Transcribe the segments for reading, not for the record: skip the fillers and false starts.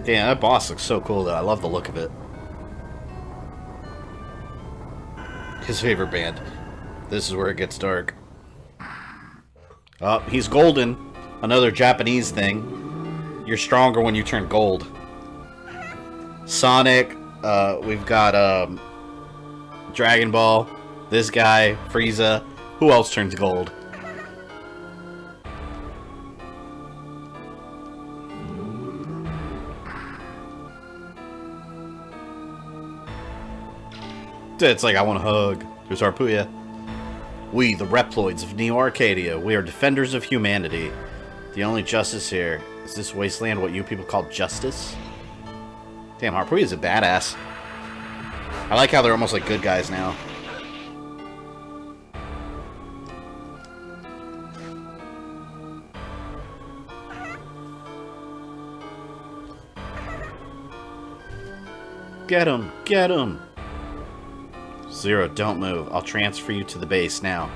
Damn, that boss looks so cool, though. I love the look of it. His favorite band. This is where it gets dark. Oh, he's golden. Another Japanese thing. You're stronger when you turn gold. Sonic. We've got Dragon Ball. This guy. Frieza. Who else turns gold? It's like, I want a hug. There's Harpuya. We, the Reploids of Neo Arcadia, we are defenders of humanity. The only justice here. Is this wasteland what you people call justice? Damn, Harpuya's a badass. I like how they're almost like good guys now. Get him! Get him! Zero, don't move. I'll transfer you to the base now.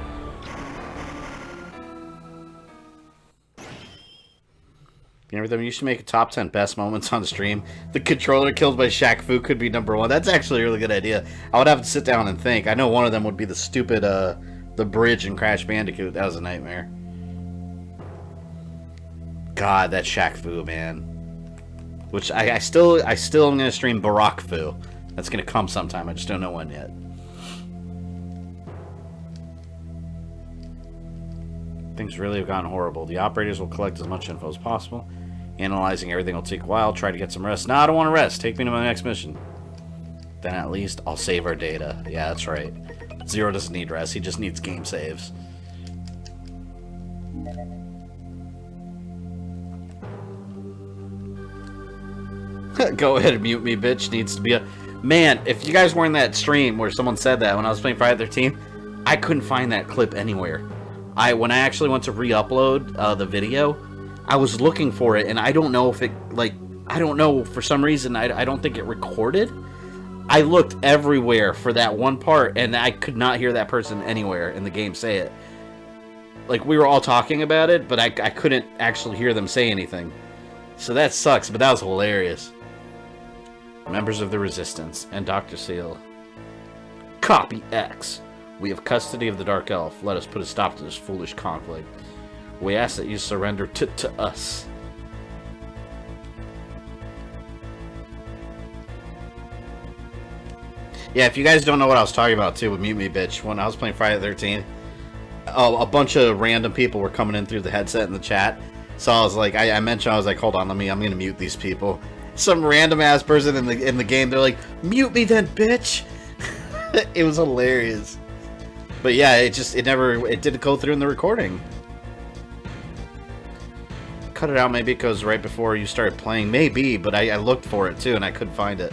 Everything you should make a top 10 best moments on the stream. The controller killed by Shaq Fu could be #1. That's actually a really good idea. I would have to sit down and think. I know one of them would be the stupid, the bridge in Crash Bandicoot. That was a nightmare. God, that Shaq Fu, man. Which I still am gonna stream Barack Fu. That's gonna come sometime. I just don't know when yet. Things really have gotten horrible. The operators will collect as much info as possible. Analyzing everything will take a while. Try to get some rest. No, I don't want to rest. Take me to my next mission. Then at least I'll save our data. Yeah, that's right. Zero doesn't need rest. He just needs game saves. Go ahead and mute me, bitch. Needs to be a... Man, if you guys were in that stream where someone said that when I was playing Friday the 13th, I couldn't find that clip anywhere. When I actually went to re-upload the video, I was looking for it, and I don't know if it, like, I don't know, for some reason, I don't think it recorded. I looked everywhere for that one part, and I could not hear that person anywhere in the game say it. Like, we were all talking about it, but I couldn't actually hear them say anything. So that sucks, but that was hilarious. Members of the Resistance and Dr. Seal. Copy X. We have custody of the Dark Elf. Let us put a stop to this foolish conflict. We ask that you surrender to us. Yeah, if you guys don't know what I was talking about, too, with Mute Me Bitch, when I was playing Friday the 13th, a bunch of random people were coming in through the headset in the chat. So I was like, I mentioned, I was like, hold on, I'm going to mute these people. Some random-ass person in the game, they're like, mute me then, bitch! It was hilarious. But yeah, it didn't go through in the recording. Cut it out maybe because right before you started playing, maybe, but I looked for it too and I couldn't find it.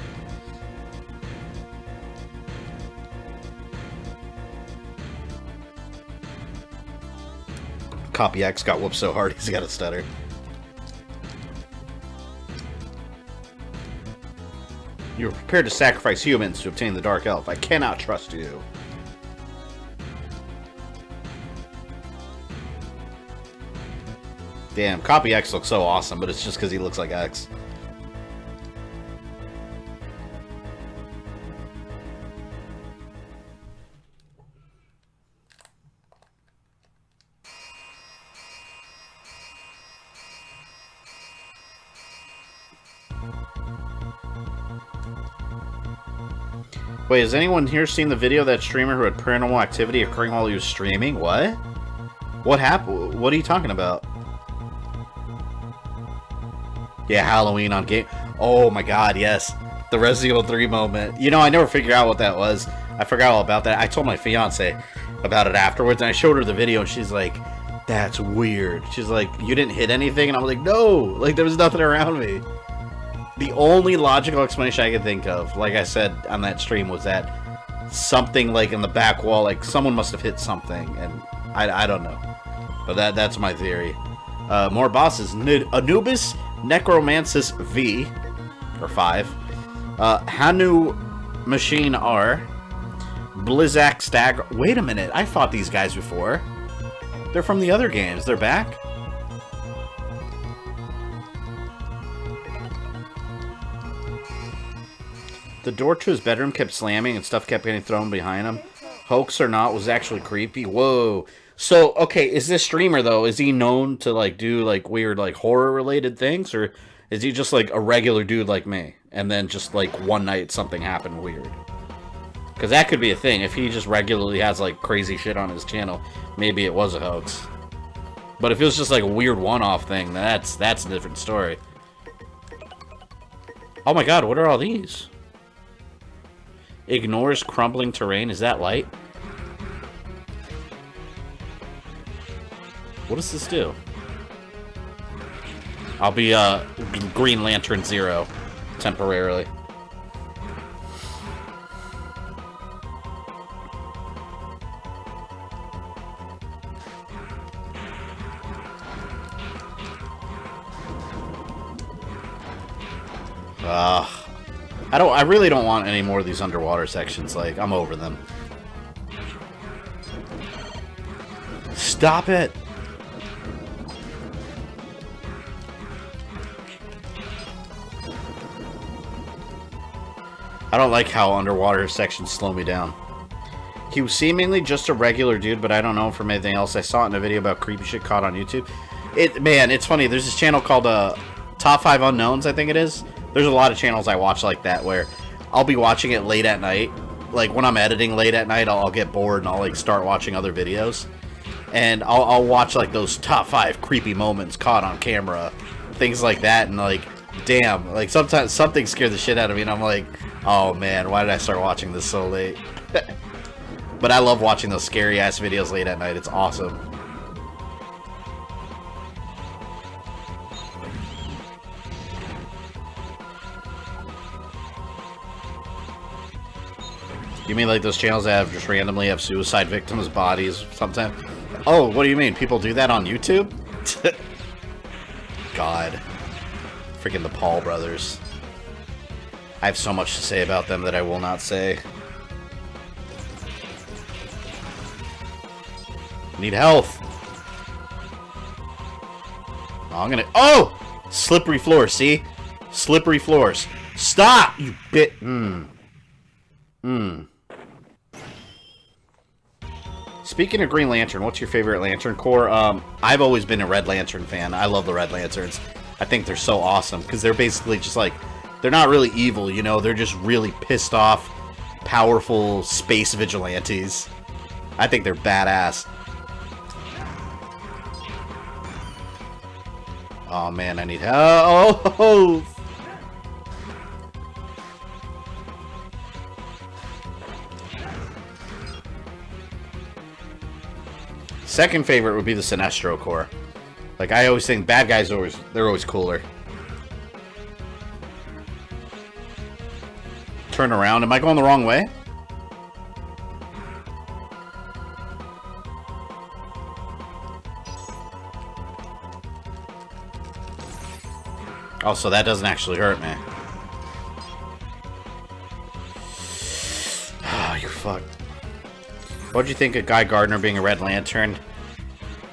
Copy X got whooped so hard he's got a stutter. You are prepared to sacrifice humans to obtain the Dark Elf. I cannot trust you. Damn, Copy X looks so awesome, but it's just because he looks like X. Wait, has anyone here seen the video of that streamer who had paranormal activity occurring while he was streaming? What? What happened? What are you talking about? Yeah, Halloween on game. Oh my god, yes. The Resident Evil 3 moment. You know, I never figured out what that was. I forgot all about that. I told my fiance about it afterwards, and I showed her the video, and she's like, that's weird. She's like, you didn't hit anything? And I was like, no! Like, there was nothing around me. The only logical explanation I could think of, like I said on that stream, was that something, like, in the back wall, like, someone must have hit something, and I don't know. But that's my theory. More bosses. Anubis Necromancis V, or 5. Hanu Machine R. Blizzak Stagger. Wait a minute, I fought these guys before. They're from the other games. They're back? The door to his bedroom kept slamming and stuff kept getting thrown behind him. Hoax or not, was actually creepy. Whoa. So, okay, is this streamer, though, is he known to, like, do, like, weird, like, horror-related things? Or is he just, like, a regular dude like me? And then just, like, one night something happened weird? Because that could be a thing. If he just regularly has, like, crazy shit on his channel, maybe it was a hoax. But if it was just, like, a weird one-off thing, that's a different story. Oh my god, what are all these? Ignores crumbling terrain. Is that light? What does this do? I'll be Green Lantern Zero temporarily. I really don't want any more of these underwater sections. Like, I'm over them. Stop it! I don't like how underwater sections slow me down. He was seemingly just a regular dude, but I don't know him from anything else. I saw it in a video about creepy shit caught on YouTube. Man, it's funny. There's this channel called Top 5 Unknowns, I think it is. There's a lot of channels I watch like that where I'll be watching it late at night. Like, when I'm editing late at night, I'll get bored and I'll, like, start watching other videos. And I'll watch, like, those top 5 creepy moments caught on camera. Things like that, and, like, damn. Like, sometimes something scared the shit out of me, and I'm like, oh, man, why did I start watching this so late? But I love watching those scary-ass videos late at night. It's awesome. You mean like those channels that have just randomly have suicide victims' bodies sometimes? Oh, what do you mean? People do that on YouTube? God. Freaking the Paul brothers. I have so much to say about them that I will not say. Need health. Oh, I'm gonna... Oh! Slippery floors, see? Slippery floors. Stop, you bit... Speaking of Green Lantern, what's your favorite Lantern Corps? I've always been a Red Lantern fan. I love the Red Lanterns. I think they're so awesome, because they're basically just like, they're not really evil, you know? They're just really pissed off, powerful space vigilantes. I think they're badass. Oh man, I need help. Oh! Second favorite would be the Sinestro Corps. Like, I always think bad guys they're always cooler. Turn around. Am I going the wrong way? Oh, so that doesn't actually hurt me. Oh, you fuck. What'd you think of Guy Gardner being a Red Lantern?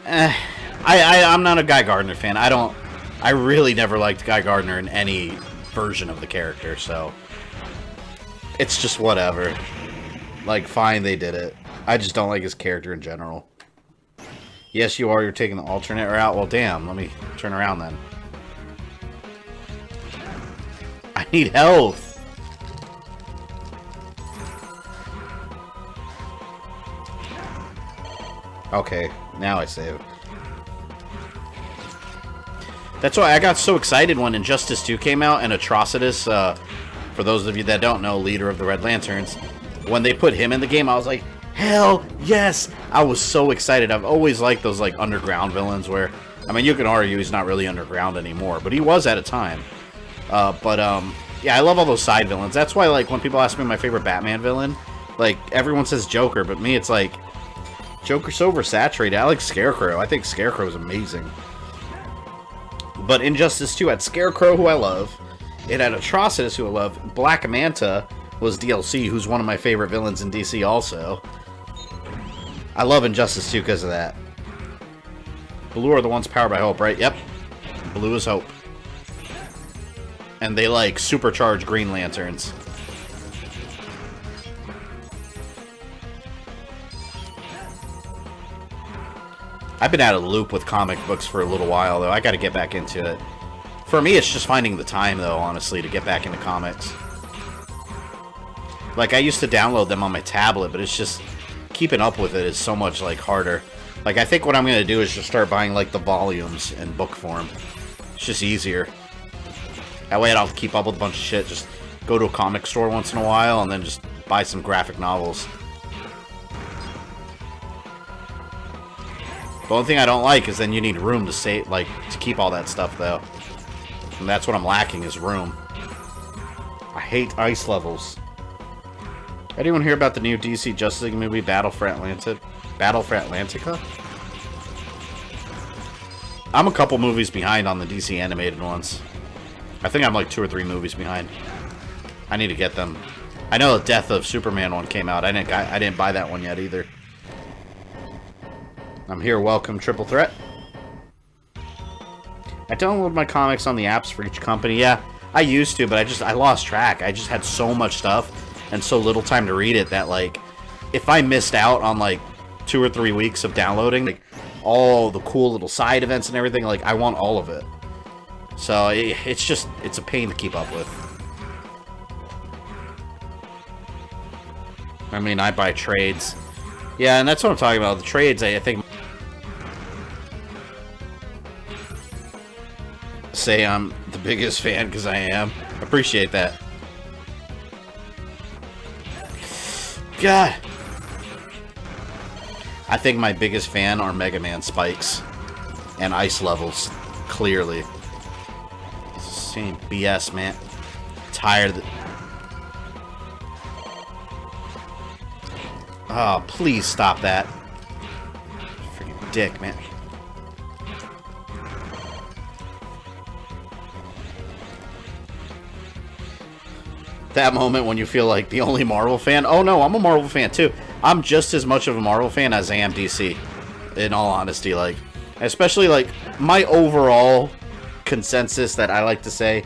I'm not a Guy Gardner fan. I really never liked Guy Gardner in any version of the character, so it's just whatever. Like, fine, they did it. I just don't like his character in general. Yes, you are. You're taking the alternate route. Well, damn. Let me turn around then. I need health. Okay, now I save. That's why I got so excited when Injustice 2 came out and Atrocitus, for those of you that don't know, leader of the Red Lanterns, when they put him in the game, I was like, hell yes! I was so excited. I've always liked those, like, underground villains where, I mean, you can argue he's not really underground anymore, but he was at a time. Yeah, I love all those side villains. That's why, like, when people ask me my favorite Batman villain, like, everyone says Joker, but me, it's like, Joker's so oversaturated. I like Scarecrow. I think Scarecrow is amazing. But Injustice 2 had Scarecrow, who I love. It had Atrocitus, who I love. Black Manta was DLC, who's one of my favorite villains in DC also. I love Injustice 2 because of that. Blue are the ones powered by Hope, right? Yep. Blue is Hope. And they, like, supercharge Green Lanterns. I've been out of the loop with comic books for a little while, though. I got to get back into it. For me, it's just finding the time, though, honestly, to get back into comics. Like, I used to download them on my tablet, but it's just... keeping up with it is so much, like, harder. Like, I think what I'm going to do is just start buying, like, the volumes in book form. It's just easier. That way I don't have to keep up with a bunch of shit. Just go to a comic store once in a while and then just buy some graphic novels. The only thing I don't like is then you need room to save, like, to keep all that stuff, though. And that's what I'm lacking, is room. I hate ice levels. Anyone hear about the new DC Justice League movie, Battle for Atlantica? I'm a couple movies behind on the DC animated ones. I think I'm like 2 or 3 movies behind. I need to get them. I know the Death of Superman one came out. I didn't buy that one yet either. I'm here. Welcome, Triple Threat. I download my comics on the apps for each company. Yeah, I used to, but I lost track. I just had so much stuff and so little time to read it that, like, if I missed out on, like, 2 or 3 weeks of downloading, like, all the cool little side events and everything, like, I want all of it. So, it's a pain to keep up with. I mean, I buy trades. Yeah, and that's what I'm talking about. The trades, I think... say I'm the biggest fan, because I am. Appreciate that. God. I think my biggest fan are Mega Man spikes and ice levels, clearly. Same BS, man. Tired of it. Oh, please stop that. Freaking dick, man. That moment when you feel like the only Marvel fan. Oh no, I'm a Marvel fan too. I'm just as much of a Marvel fan as I am DC. In all honesty, like, especially like my overall consensus that I like to say,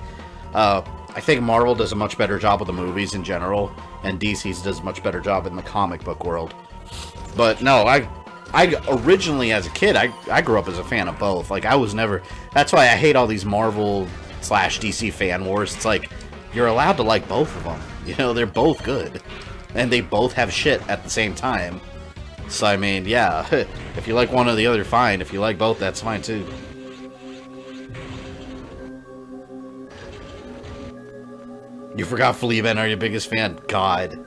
I think Marvel does a much better job with the movies in general, and DC's does a much better job in the comic book world. But no, I originally as a kid, I grew up as a fan of both. Like, I was never. That's why I hate all these Marvel / DC fan wars. It's like, you're allowed to like both of them. You know, they're both good. And they both have shit at the same time. So, I mean, yeah. If you like one or the other, fine. If you like both, that's fine, too. You forgot Fleabane are your biggest fan. God.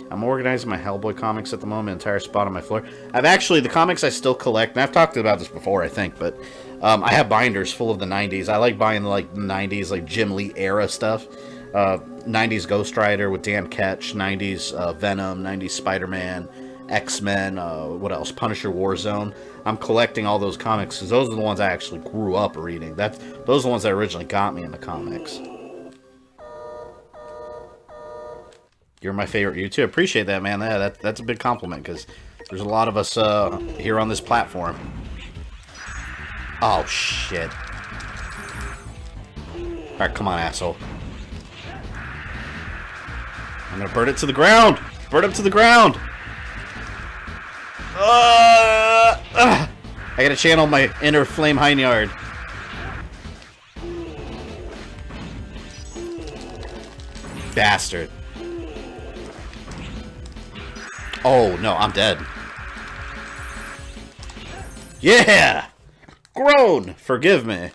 I'm organizing my Hellboy comics at the moment. Entire spot on my floor. I've actually, the comics I still collect, and I've talked about this before, I think, but I have binders full of the 90s. I like buying, like, the 90s, like, Jim Lee era stuff. 90s Ghost Rider with Dan Ketch, 90s Venom, 90s Spider-Man, X-Men, what else? Punisher Warzone. I'm collecting all those comics because those are the ones I actually grew up reading. Those are the ones that originally got me into comics. You're my favorite YouTuber. Appreciate that, man. That's a big compliment because there's a lot of us here on this platform. Oh, shit. Alright, come on, asshole. I'm gonna burn it to the ground! Burn it to the ground! I gotta channel my inner Flame Hineyard. Bastard. Oh, no, I'm dead. Yeah! Grown! Forgive me.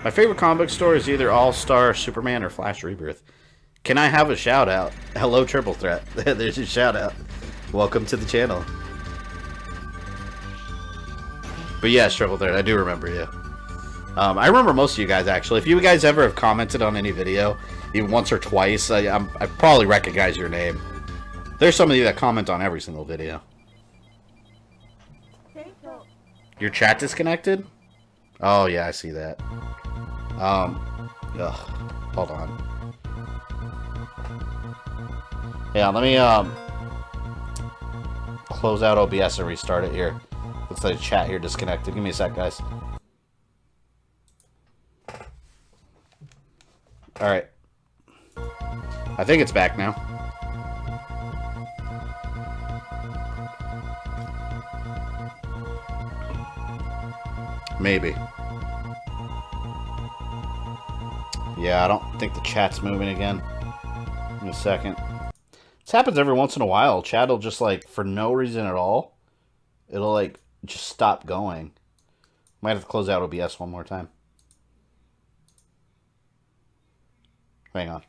My favorite comic book store is either All-Star, Superman, or Flash Rebirth. Can I have a shout-out? Hello, Triple Threat. There's your shout-out. Welcome to the channel. But yes, Triple Threat, I do remember you. I remember most of you guys, actually. If you guys ever have commented on any video, even once or twice, I probably recognize your name. There's some of you that comment on every single video. Your chat disconnected? Oh, yeah, I see that. Ugh. Hold on. Yeah, let me, close out OBS and restart it here. Looks like the chat here disconnected. Give me a sec, guys. Alright. I think it's back now. Maybe. Yeah, I don't think the chat's moving again. In a second. This happens every once in a while. Chat will just, like, for no reason at all, it'll, like, just stop going. Might have to close out OBS one more time. Hang on.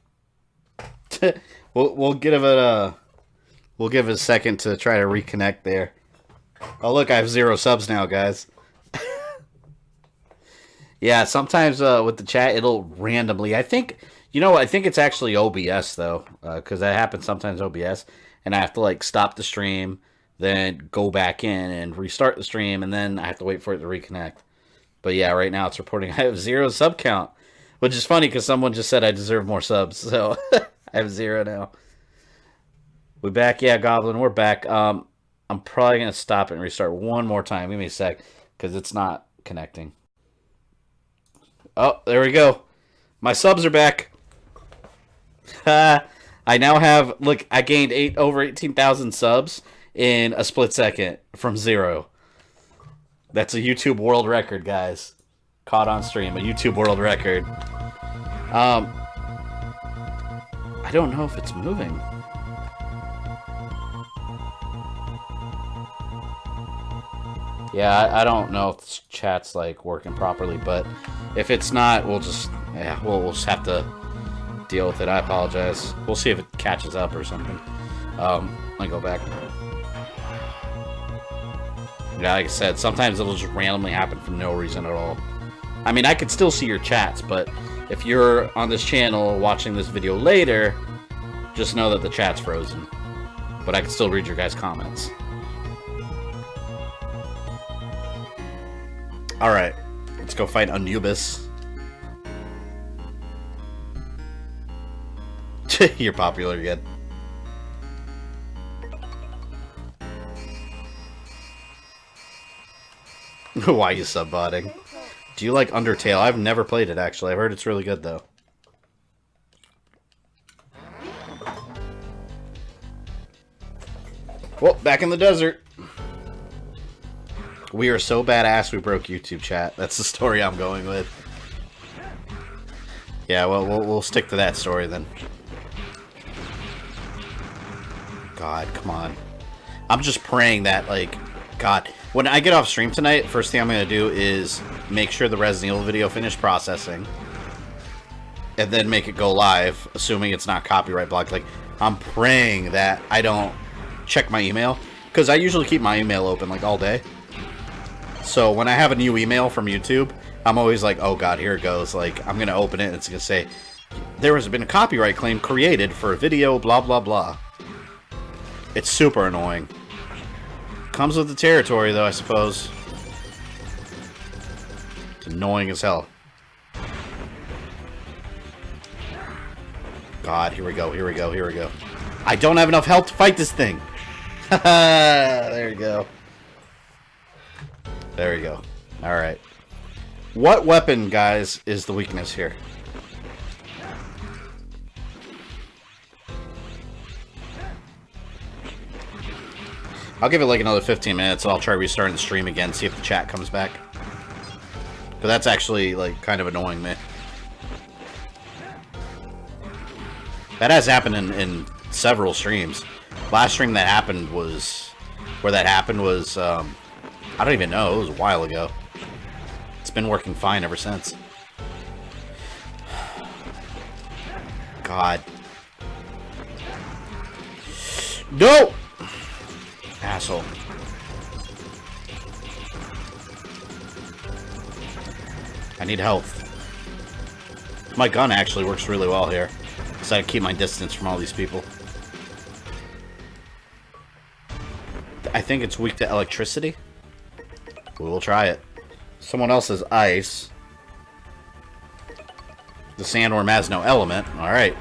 we'll give it a second to try to reconnect there. Oh look, I have 0 subs now, guys. Yeah, sometimes with the chat it'll randomly. I think it's actually OBS though, because that happens sometimes OBS, and I have to like stop the stream, then go back in and restart the stream, and then I have to wait for it to reconnect. But yeah, right now it's reporting I have 0 sub count. Which is funny because someone just said I deserve more subs, so I have 0 now. We back? Yeah, Goblin, we're back. I'm probably going to stop it and restart one more time. Give me a sec, because it's not connecting. Oh, there we go. My subs are back. I now have, look, I gained over 18,000 subs in a split second from 0. That's a YouTube world record, guys. Caught on stream, a YouTube world record. I don't know if it's moving. Yeah, I don't know if this chat's like working properly, but if it's not, we'll just we'll just have to deal with it. I apologize. We'll see if it catches up or something. Let me go back. Yeah, like I said, sometimes it'll just randomly happen for no reason at all. I mean, I could still see your chats, but if you're on this channel watching this video later, just know that the chat's frozen. But I can still read your guys' comments. Alright, let's go fight Anubis. You're popular again. Why are you sub-botting? Do you like Undertale? I've never played it, actually. I've heard it's really good, though. Well, back in the desert. We are so badass we broke YouTube chat. That's the story I'm going with. Yeah, well, we'll stick to that story, then. God, come on. I'm just praying that, like... God, when I get off stream tonight, first thing I'm going to do is make sure the Resident Evil video finished processing. And then make it go live, assuming it's not copyright blocked. Like, I'm praying that I don't check my email. Because I usually keep my email open, like, all day. So when I have a new email from YouTube, I'm always like, oh God, here it goes. Like, I'm going to open it and it's going to say, there has been a copyright claim created for a video, blah, blah, blah. It's super annoying. Comes with the territory, though, I suppose. It's annoying as hell. God, here we go, here we go, here we go. I don't have enough health to fight this thing. There you go. There we go. Alright. What weapon, guys, is the weakness here? I'll give it like another 15 minutes, and I'll try restarting the stream again, see if the chat comes back. But that's actually, like, kind of annoying me. That has happened in several streams. Last stream that happened was... Where that happened was, I don't even know, it was a while ago. It's been working fine ever since. God. No! Asshole. I need health. My gun actually works really well here. So I keep my distance from all these people. I think it's weak to electricity. We will try it. Someone else has ice. The sandworm has no element. Alright.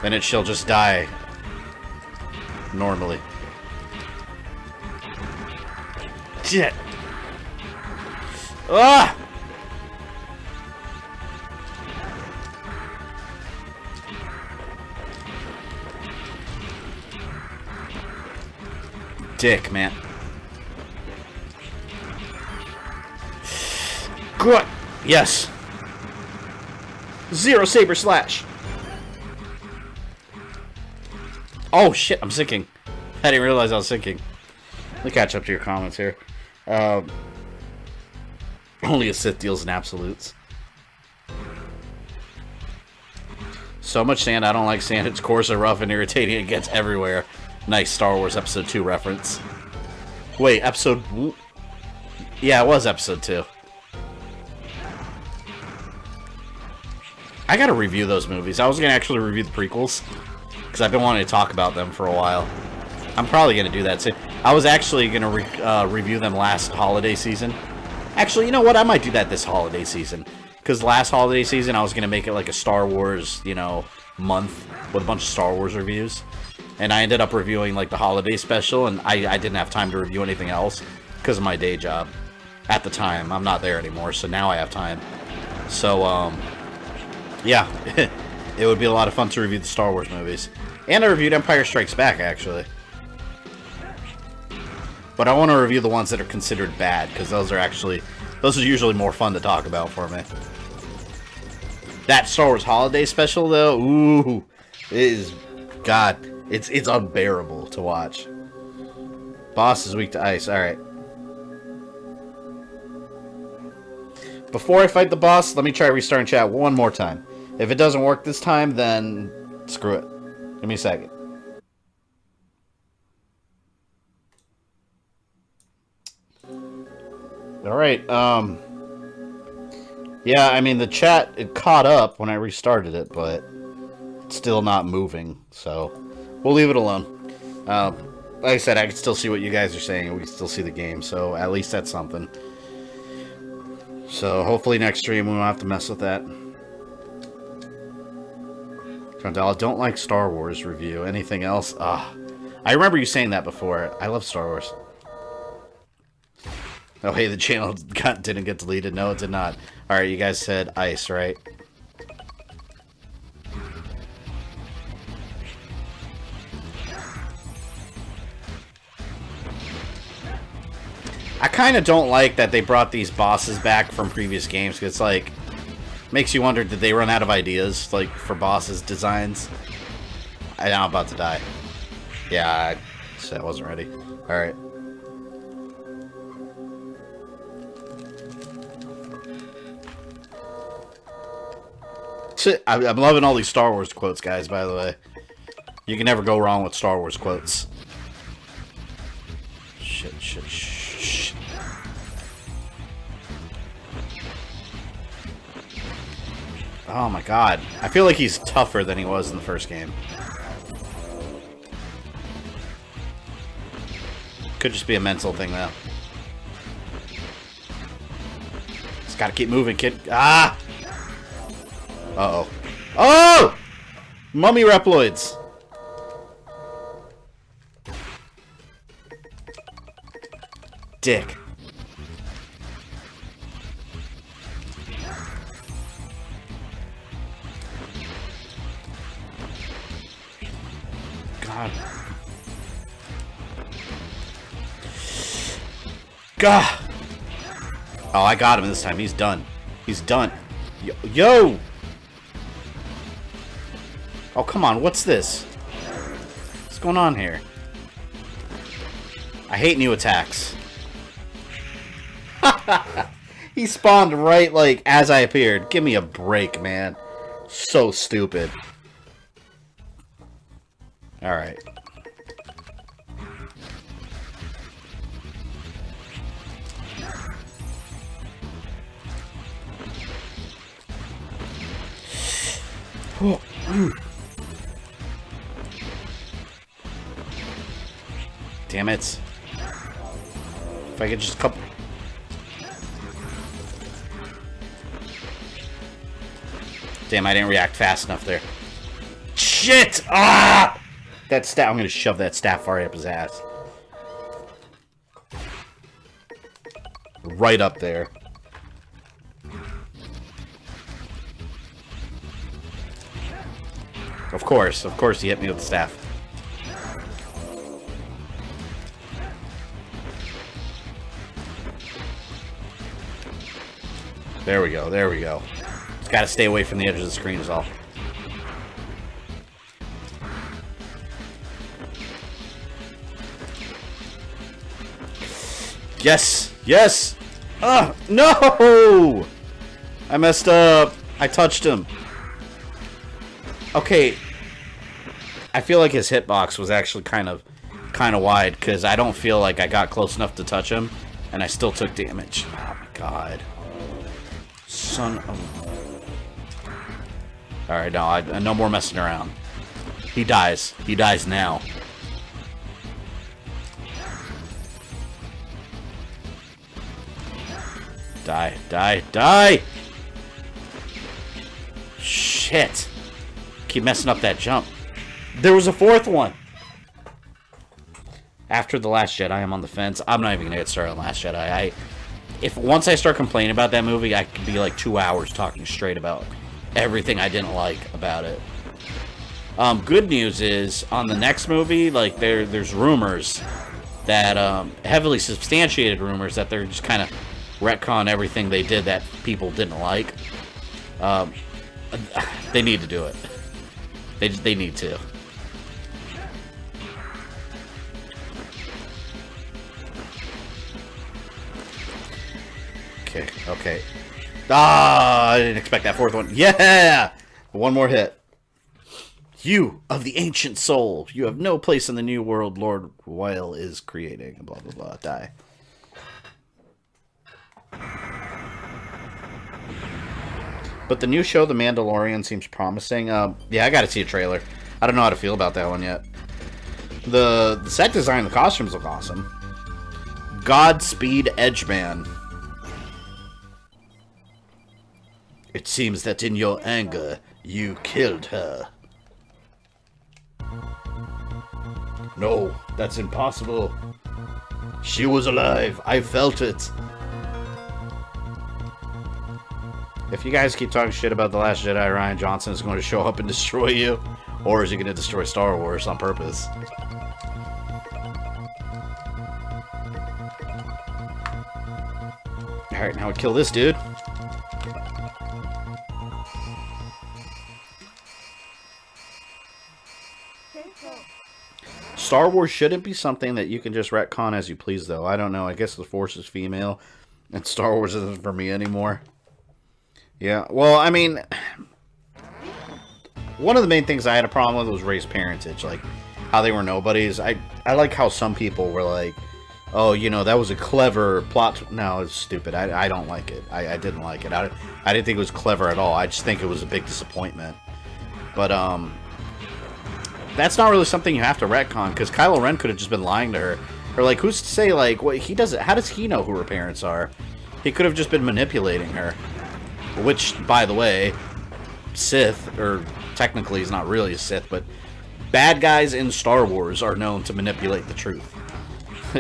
Then it shall just die. Normally. Shit. Ah! dick, man. Good. Yes. Zero saber slash. Oh shit, I'm sinking. I didn't realize I was sinking. Let me catch up to your comments here. Only a Sith deals in absolutes. So much sand, I don't like sand. Its cores are rough and irritating. It gets everywhere. Nice Star Wars Episode 2 reference. Wait, episode... Yeah, it was episode 2. I gotta review those movies. I was gonna actually review the prequels, because I've been wanting to talk about them for a while. I'm probably gonna do that soon. I was actually gonna review them last holiday season. Actually, you know what? I might do that this holiday season. Because last holiday season, I was gonna make it like a Star Wars, you know, month with a bunch of Star Wars reviews. And I ended up reviewing, like, the holiday special, and I didn't have time to review anything else because of my day job. At the time. I'm not there anymore, so now I have time. So, yeah. It would be a lot of fun to review the Star Wars movies. And I reviewed Empire Strikes Back, actually. But I want to review the ones that are considered bad, because those are usually more fun to talk about for me. That Star Wars holiday special, though, ooh, it is, God, it's unbearable to watch. Boss is weak to ice, alright. Before I fight the boss, let me try restarting chat one more time. If it doesn't work this time, then screw it. Give me a second. Alright, yeah, I mean, the chat, it caught up when I restarted it, but it's still not moving, so we'll leave it alone. Like I said, I can still see what you guys are saying, and we can still see the game, so at least that's something. So, hopefully next stream we won't have to mess with that. Trondell, don't like Star Wars review. Anything else? I remember you saying that before. I love Star Wars. Oh, hey, the channel didn't get deleted. No, it did not. Alright, you guys said ice, right? I kind of don't like that they brought these bosses back from previous games, because it's like, makes you wonder, did they run out of ideas, like, for bosses designs? I'm about to die. Yeah, I wasn't ready. Alright. I'm loving all these Star Wars quotes, guys, by the way. You can never go wrong with Star Wars quotes. Shit. Oh my god. I feel like he's tougher than he was in the first game. Could just be a mental thing, though. Just gotta keep moving, kid. Ah! Uh-oh. Oh! Mummy Reploids! Dick. God. God! Oh, I got him this time. He's done. He's done. Yo! Oh, come on. What's this? What's going on here? I hate new attacks. He spawned right, like, as I appeared. Give me a break, man. So stupid. Alright. Damn it. If I could just couple... Damn, I didn't react fast enough there. Shit! Ah! That staff, I'm gonna shove that staff right up his ass. Right up there. Of course he hit me with the staff. There we go. There we go. Just gotta stay away from the edge of the screen is all. Yes! Yes! No! I messed up. I touched him. Okay. I feel like his hitbox was actually kind of wide, because I don't feel like I got close enough to touch him, and I still took damage. Oh my god. Son of... Alright, no, no more messing around. He dies. He dies now. Die, die, die! Shit. Keep messing up that jump. There was a fourth one! After The Last Jedi, I'm on the fence. I'm not even gonna get started on Last Jedi. Once I start complaining about that movie, I could be like 2 hours talking straight about everything I didn't like about it. Good news is, on the next movie, like, there's rumors that, heavily substantiated rumors that they're just kind of retcon everything they did that people didn't like. They need to do it. They need to. Okay, okay. Ah, I didn't expect that fourth one. Yeah! One more hit. You of the ancient soul, you have no place in the new world Lord Weil is creating. Blah, blah, blah. Die. But the new show, The Mandalorian, seems promising. Yeah, I gotta see a trailer. I don't know how to feel about that one yet. The set design, the costumes look awesome. Godspeed Edgeman. It seems that in your anger, you killed her. No, that's impossible. She was alive. I felt it. If you guys keep talking shit about The Last Jedi, Rian Johnson is going to show up and destroy you. Or is he going to destroy Star Wars on purpose? Alright, now we kill this dude. Star Wars shouldn't be something that you can just retcon as you please, though. I don't know. I guess the Force is female, and Star Wars isn't for me anymore. Yeah, well, I mean, one of the main things I had a problem with was race parentage, like, how they were nobodies. I like how some people were like, oh, you know, that was a clever plot. No, it's stupid. I don't like it. I didn't like it. I didn't think it was clever at all. I just think it was a big disappointment. But, that's not really something you have to retcon, because Kylo Ren could have just been lying to her. Or, like, who's to say, like, what he doesn't, how does he know who her parents are? He could have just been manipulating her. Which, by the way, Sith, or technically he's not really a Sith, but bad guys in Star Wars are known to manipulate the truth.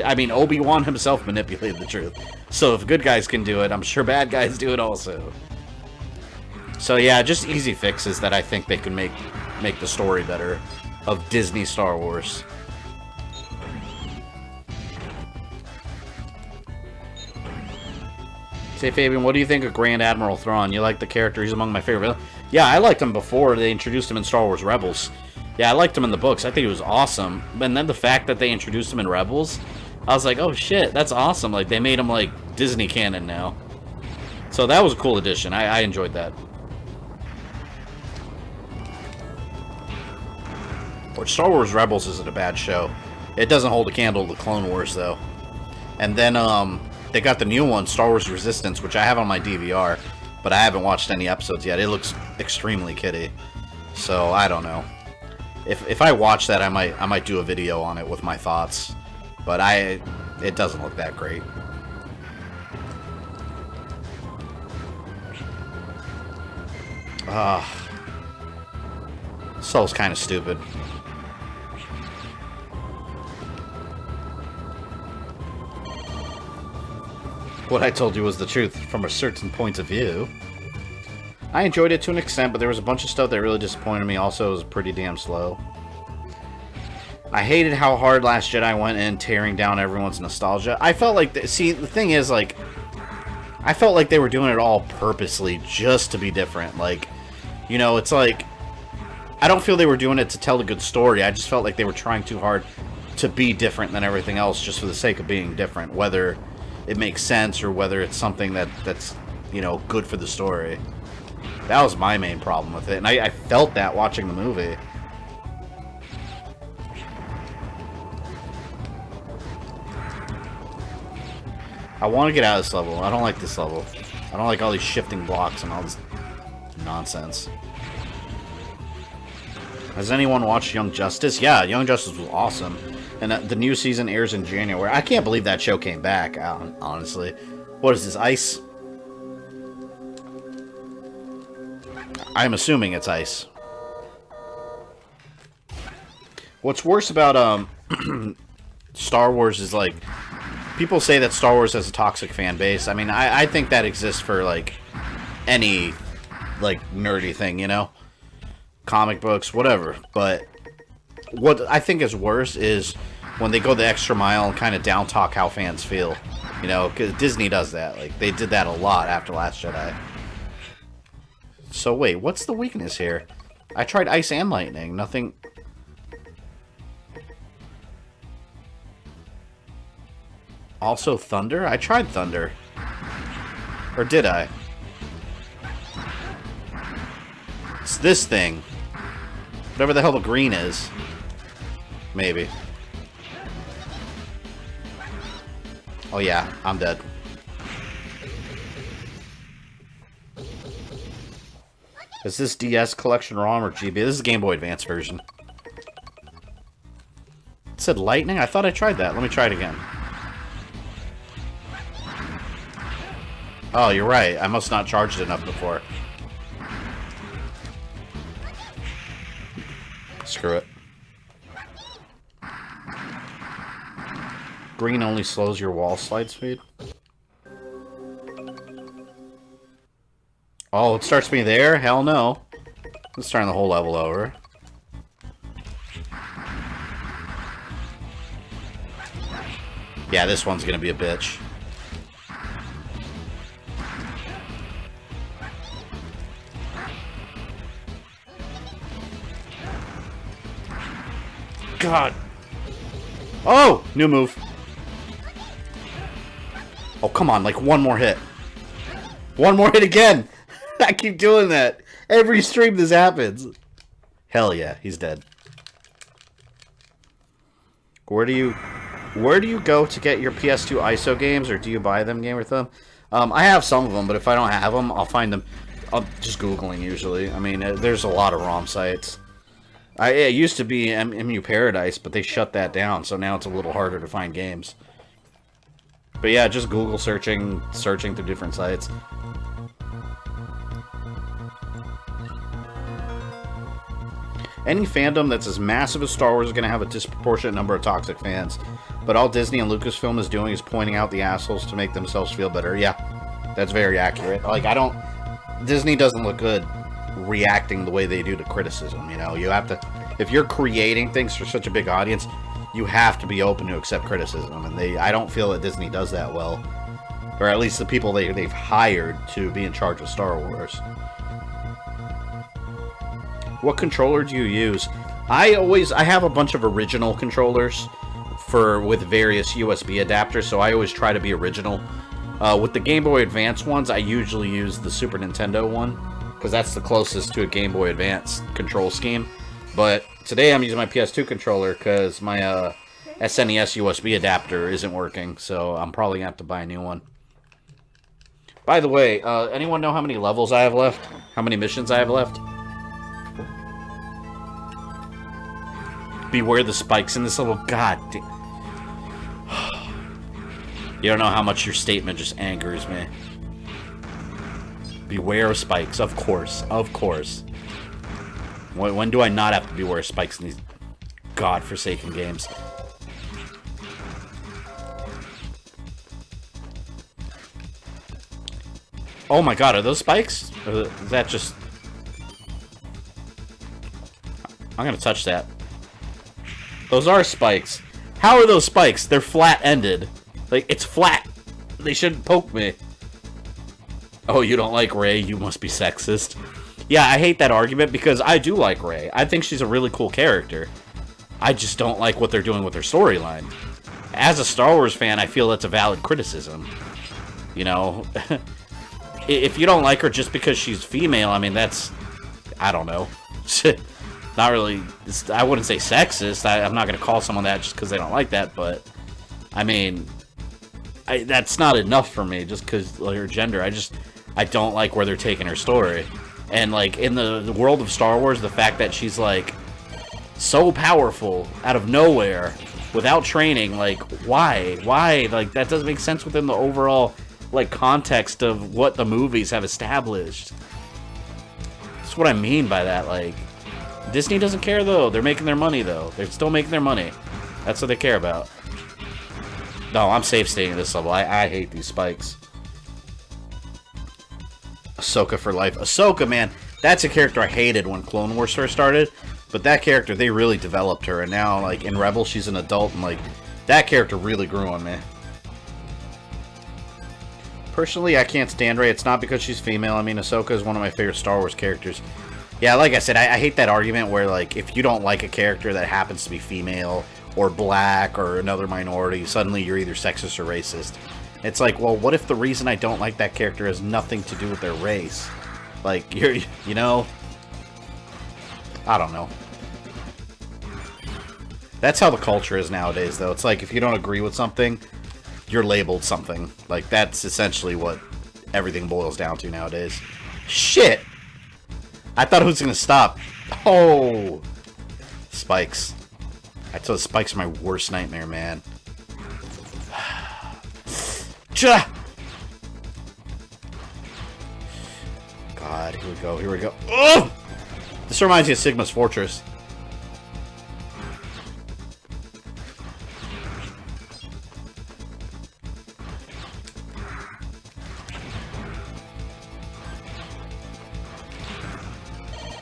I mean, Obi-Wan himself manipulated the truth. So if good guys can do it, I'm sure bad guys do it also. So yeah, just easy fixes that I think they can make the story better of Disney Star Wars. Say, Fabian, what do you think of Grand Admiral Thrawn? You like the character? He's among my favorite. Yeah, I liked him before they introduced him in Star Wars Rebels. Yeah, I liked him in the books. I think he was awesome. And then the fact that they introduced him in Rebels, I was like, oh shit, that's awesome. Like, they made him like Disney canon now. So that was a cool addition. I enjoyed that. Which Star Wars Rebels isn't a bad show. It doesn't hold a candle to Clone Wars, though. And then, they got the new one, Star Wars Resistance, which I have on my DVR, but I haven't watched any episodes yet. It looks extremely kiddie. So, I don't know. If I watch that, I might do a video on it with my thoughts. But it doesn't look that great. Soul's kind of stupid. What I told you was the truth from a certain point of view. I enjoyed it to an extent, but there was a bunch of stuff that really disappointed me. Also, it was pretty damn slow. I hated how hard Last Jedi went in, tearing down everyone's nostalgia. I felt like, see, the thing is, like, I felt like they were doing it all purposely just to be different. Like, you know, it's like, I don't feel they were doing it to tell a good story. I just felt like they were trying too hard to be different than everything else just for the sake of being different, whether it makes sense or whether it's something that's, you know, good for the story. That was my main problem with it, and I felt that watching the movie. I want to get out of this level. I don't like this level. I don't like all these shifting blocks and all this nonsense. Has anyone watched Young Justice? Yeah, Young Justice was awesome. And the new season airs in January. I can't believe that show came back, honestly. What is this, ice? I'm assuming it's ice. What's worse about Star Wars is, like, people say that Star Wars has a toxic fan base. I mean, I think that exists for, like, any, like, nerdy thing, you know? Comic books, whatever. But what I think is worse is when they go the extra mile and kind of down talk how fans feel. You know, because Disney does that. Like, they did that a lot after Last Jedi. So wait, what's the weakness here? I tried ice and lightning. Nothing. Also thunder? I tried thunder. Or did I? It's this thing. Whatever the hell the green is. Maybe. Oh yeah, I'm dead. Is this DS collection ROM or GB? This is Game Boy Advance version. It said lightning? I thought I tried that. Let me try it again. Oh, you're right. I must not charged it enough before. Screw it. Green only slows your wall slide speed. Oh, it starts me there? Hell no. Let's turn the whole level over. Yeah, this one's gonna be a bitch. God. Oh! New move. Oh, come on. Like, one more hit. One more hit again! I keep doing that. Every stream this happens. Hell yeah. He's dead. Where do you go to get your PS2 ISO games, or do you buy them, GamerThumb? I have some of them, but if I don't have them, I'll find them. I'm just Googling, usually. I mean, there's a lot of ROM sites. It used to be MU Paradise, but they shut that down, so now it's a little harder to find games. But yeah, just Google searching through different sites. Any fandom that's as massive as Star Wars is going to have a disproportionate number of toxic fans. But all Disney and Lucasfilm is doing is pointing out the assholes to make themselves feel better. Yeah, that's very accurate. Like, Disney doesn't look good reacting the way they do to criticism, you know? You have to, if you're creating things for such a big audience, you have to be open to accept criticism, and I don't feel that Disney does that well. Or at least the people they've hired to be in charge of Star Wars. What controller do you use? I have a bunch of original controllers with various USB adapters, so I always try to be original. With the Game Boy Advance ones, I usually use the Super Nintendo one, because that's the closest to a Game Boy Advance control scheme. But today I'm using my PS2 controller because my SNES USB adapter isn't working, so I'm probably going to have to buy a new one. By the way, anyone know how many levels I have left? How many missions I have left? Beware the spikes in this level. God damn. You don't know how much your statement just angers me. Beware of spikes. Of course. Of course. When do I not have to beware of spikes in these godforsaken games? Oh my god, are those spikes? Or is that just... I'm gonna touch that. Those are spikes. How are those spikes? They're flat-ended. Like, it's flat. They shouldn't poke me. Oh, you don't like Rey? You must be sexist. Yeah, I hate that argument because I do like Rey. I think she's a really cool character. I just don't like what they're doing with her storyline. As a Star Wars fan, I feel that's a valid criticism. You know, if you don't like her just because she's female, I mean, that's, I don't know. Not really, I wouldn't say sexist. I'm not going to call someone that just because they don't like that, but, I mean, that's not enough for me just because of her gender. I don't like where they're taking her story. And, like, in the world of Star Wars, the fact that she's, like, so powerful out of nowhere without training, like, why? Like, that doesn't make sense within the overall, like, context of what the movies have established. That's what I mean by that. Like, Disney doesn't care, though. They're making their money, though. They're still making their money. That's what they care about. No, I'm safe staying at this level. I hate these spikes. Ahsoka for life. Ahsoka, man, that's a character I hated when Clone Wars first started. But that character, they really developed her. And now, like, in Rebels, she's an adult. And, like, that character really grew on me. Personally, I can't stand Rey. It's not because she's female. I mean, Ahsoka is one of my favorite Star Wars characters. Yeah, like I said, I hate that argument where, like, if you don't like a character that happens to be female or black or another minority, suddenly you're either sexist or racist. It's like, well, what if the reason I don't like that character has nothing to do with their race? Like, you know? I don't know. That's how the culture is nowadays, though. It's like, if you don't agree with something, you're labeled something. Like, that's essentially what everything boils down to nowadays. Shit! I thought it was gonna stop. Oh! Spikes. I told spikes are my worst nightmare, man. God, here we go, here we go. Oh! This reminds me of Sigma's Fortress.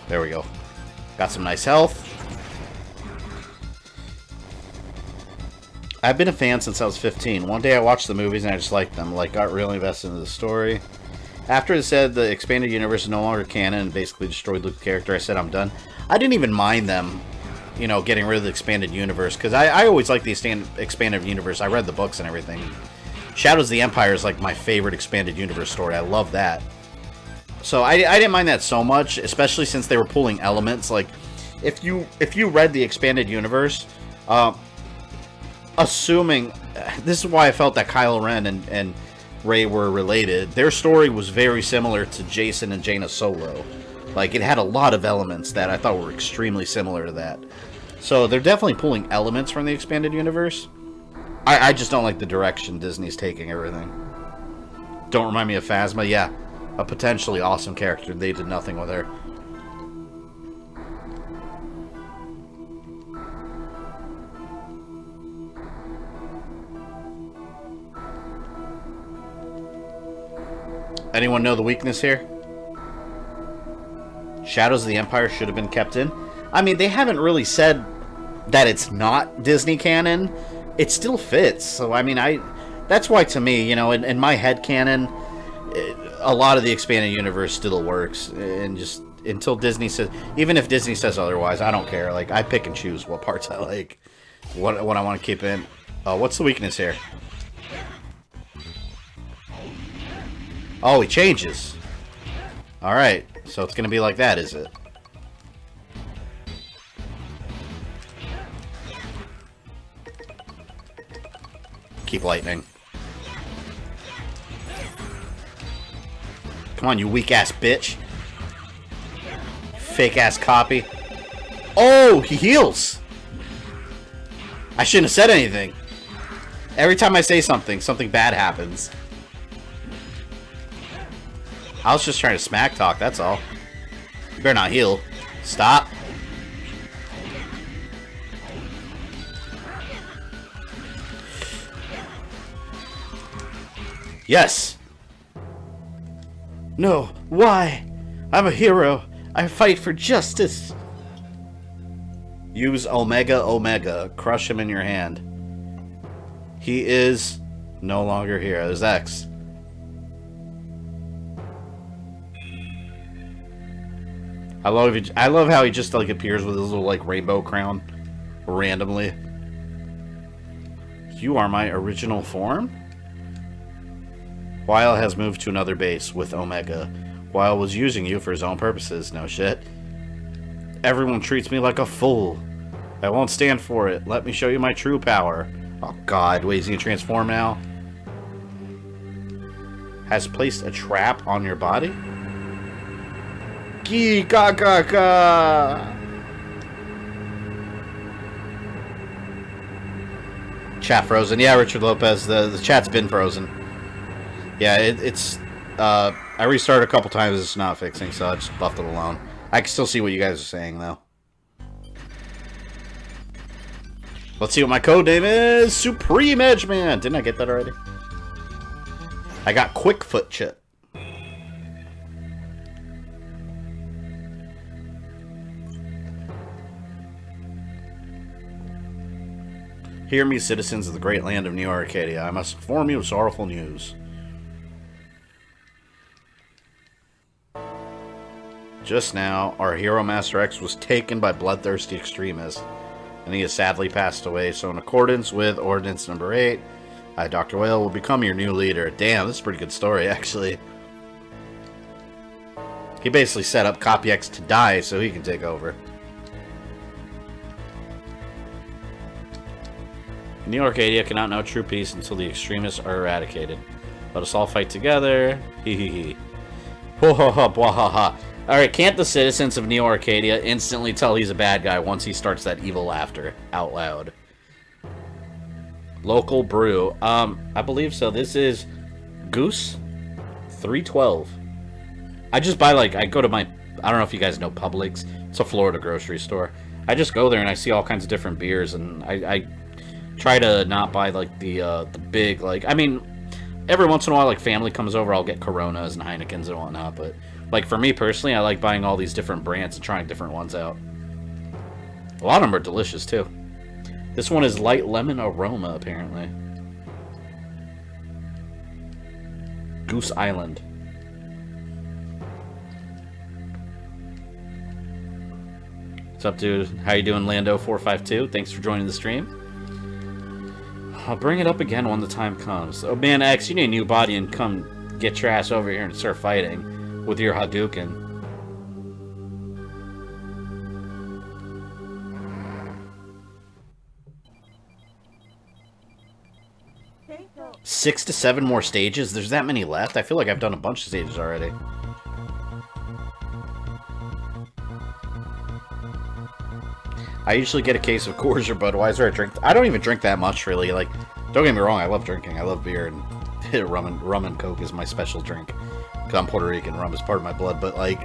There we go. Got some nice health. I've been a fan since I was 15. One day I watched the movies and I just liked them. Like, got really invested in the story. After it said the expanded universe is no longer canon and basically destroyed Luke's character, I said I'm done. I didn't even mind them, you know, getting rid of the expanded universe. Because I always liked the expanded universe. I read the books and everything. Shadows of the Empire is like my favorite expanded universe story. I love that. So I didn't mind that so much, especially since they were pulling elements. Like, if you read the expanded universe, assuming, this is why I felt that Kylo Ren and Rey were related. Their story was very similar to Jason and Jaina Solo. Like, it had a lot of elements that I thought were extremely similar to that. So they're definitely pulling elements from the expanded universe. I just don't like the direction Disney's taking everything. Don't remind me of Phasma? Yeah. A potentially awesome character. They did nothing with her. Anyone know the weakness here? Shadows of the Empire should have been kept in. I mean, they haven't really said that it's not Disney canon. It still fits. So, I mean, that's why, to me, you know, in my head canon, a lot of the expanded universe still works, and just until Disney says, even if Disney says otherwise, I don't care. Like, I pick and choose what parts I like, what I want to keep in. What's the weakness here? Oh, he changes. All right, so it's gonna be like that, is it? Keep lightning. Come on, you weak-ass bitch. Fake-ass copy. Oh, he heals! I shouldn't have said anything. Every time I say something, something bad happens. I was just trying to smack talk, that's all. You better not heal. Stop. Yes! No, why? I'm a hero. I fight for justice. Use Omega Omega. Crush him in your hand. He is no longer here. There's X. I love how he just like appears with his little like rainbow crown randomly. You are my original form? Weil has moved to another base with Omega. Weil was using you for his own purposes. No shit. Everyone treats me like a fool. I won't stand for it. Let me show you my true power. Oh god, wait, is he gonna transform now? Has placed a trap on your body? Gee ga ga ga! Chat frozen. Yeah, Richard Lopez, the chat's been frozen. Yeah, it's I restarted a couple times, it's not fixing, so I just left it alone. I can still see what you guys are saying, though. Let's see what my code name is. Supreme Edgeman. Didn't I get that already? I got Quick Foot Chip. Hear me, citizens of the great land of New Arcadia. I must inform you of sorrowful news. Just now, our hero Master X was taken by bloodthirsty extremists, and he has sadly passed away. So in accordance with Ordinance Number 8, I, Dr. Whale, will become your new leader. Damn, this is a pretty good story, actually. He basically set up Copy X to die so he can take over. New Arcadia cannot know true peace until the extremists are eradicated. Let us all fight together. Hee hee hee. Ho ho ho, blah ha ha. Alright, can't the citizens of Neo Arcadia instantly tell he's a bad guy once he starts that evil laughter out loud? Local brew. I believe so. This is Goose 312. I just buy, like, I go to my, I don't know if you guys know Publix. It's a Florida grocery store. I just go there and I see all kinds of different beers, and I try to not buy, like, the big, like, I mean, every once in a while, like, family comes over, I'll get Coronas and Heinekens and whatnot, but like, for me personally, I like buying all these different brands and trying different ones out. A lot of them are delicious, too. This one is light lemon aroma, apparently. Goose Island. What's up, dude? How you doing, Lando452? Thanks for joining the stream. I'll bring it up again when the time comes. Oh, man, X, you need a new body and come get your ass over here and start fighting. With your Hadouken. Six to 7 more stages? There's that many left? I feel like I've done a bunch of stages already. I usually get a case of Coors or Budweiser. I don't even drink that much, really. Like, don't get me wrong, I love drinking. I love beer, and rum and Coke is my special drink. Because I'm Puerto Rican, rum is part of my blood, but, like,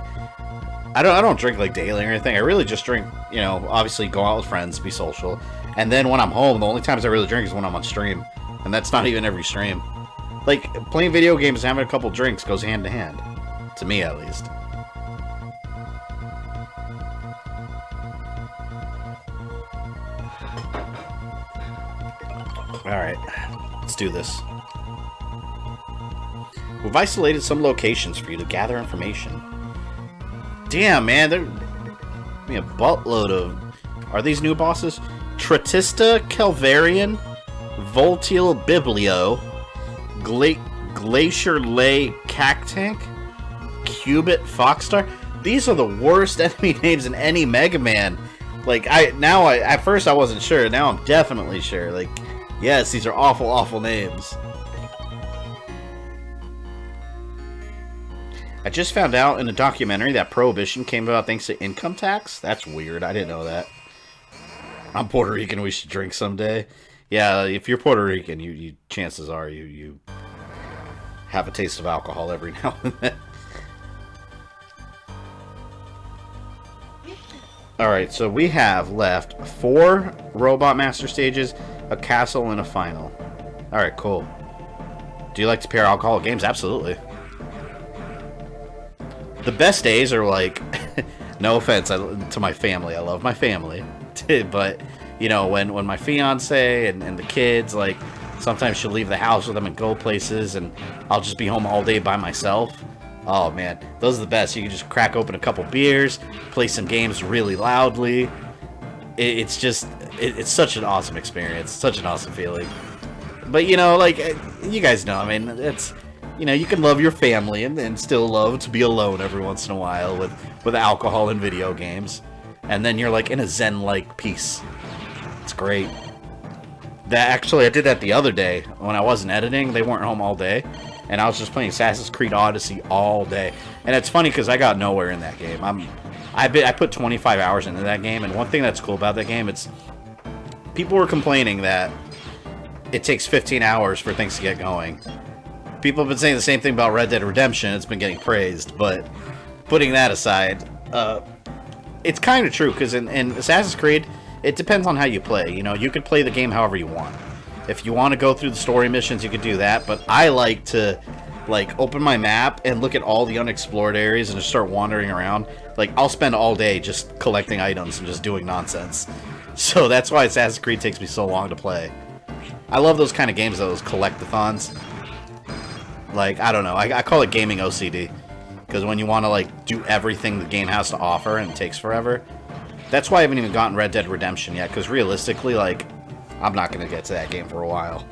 I don't drink, like, daily or anything. I really just drink, you know, obviously go out with friends, be social. And then when I'm home, the only times I really drink is when I'm on stream. And that's not even every stream. Like, playing video games and having a couple drinks goes hand in hand. To me, at least. Alright, let's do this. We've isolated some locations for you to gather information. Damn, man, they're a buttload of... Are these new bosses? Tratista Calvarian, Voltil Biblio, Glacier Lay Cactank, Cubit Foxstar. These are the worst enemy names in any Mega Man. Like, at first I wasn't sure, now I'm definitely sure. Like, yes, these are awful, awful names. I just found out in a documentary that Prohibition came about thanks to income tax. That's weird. I didn't know that. I'm Puerto Rican. We should drink someday. Yeah, if you're Puerto Rican, you chances are you have a taste of alcohol every now and then. Alright, so we have left 4 Robot Master stages, a castle, and a final. Alright, cool. Do you like to pair alcoholic games? Absolutely. The best days are like, no offense to my family, I love my family, but, you know, when my fiance and the kids, like, sometimes she'll leave the house with them and go places, and I'll just be home all day by myself. Oh man, those are the best. You can just crack open a couple beers, play some games really loudly. It's just, it's such an awesome experience, such an awesome feeling. But you know, like, you guys know, I mean, it's, you know, you can love your family and still love to be alone every once in a while with alcohol and video games. And then you're like in a zen-like peace. It's great. Actually, I did that the other day when I wasn't editing. They weren't home all day. And I was just playing Assassin's Creed Odyssey all day. And it's funny because I got nowhere in that game. I put 25 hours into that game. And one thing that's cool about that game, it's... People were complaining that it takes 15 hours for things to get going. People have been saying the same thing about Red Dead Redemption. It's been getting praised. But putting that aside, it's kind of true. Because in Assassin's Creed, it depends on how you play. You know, you could play the game however you want. If you want to go through the story missions, you could do that. But I like to, like, open my map and look at all the unexplored areas and just start wandering around. Like, I'll spend all day just collecting items and just doing nonsense. So that's why Assassin's Creed takes me so long to play. I love those kind of games, those collect-a-thons. Like, I don't know. I call it gaming OCD. Because when you want to, like, do everything the game has to offer and it takes forever. That's why I haven't even gotten Red Dead Redemption yet. Because realistically, like... I'm not going to get to that game for a while.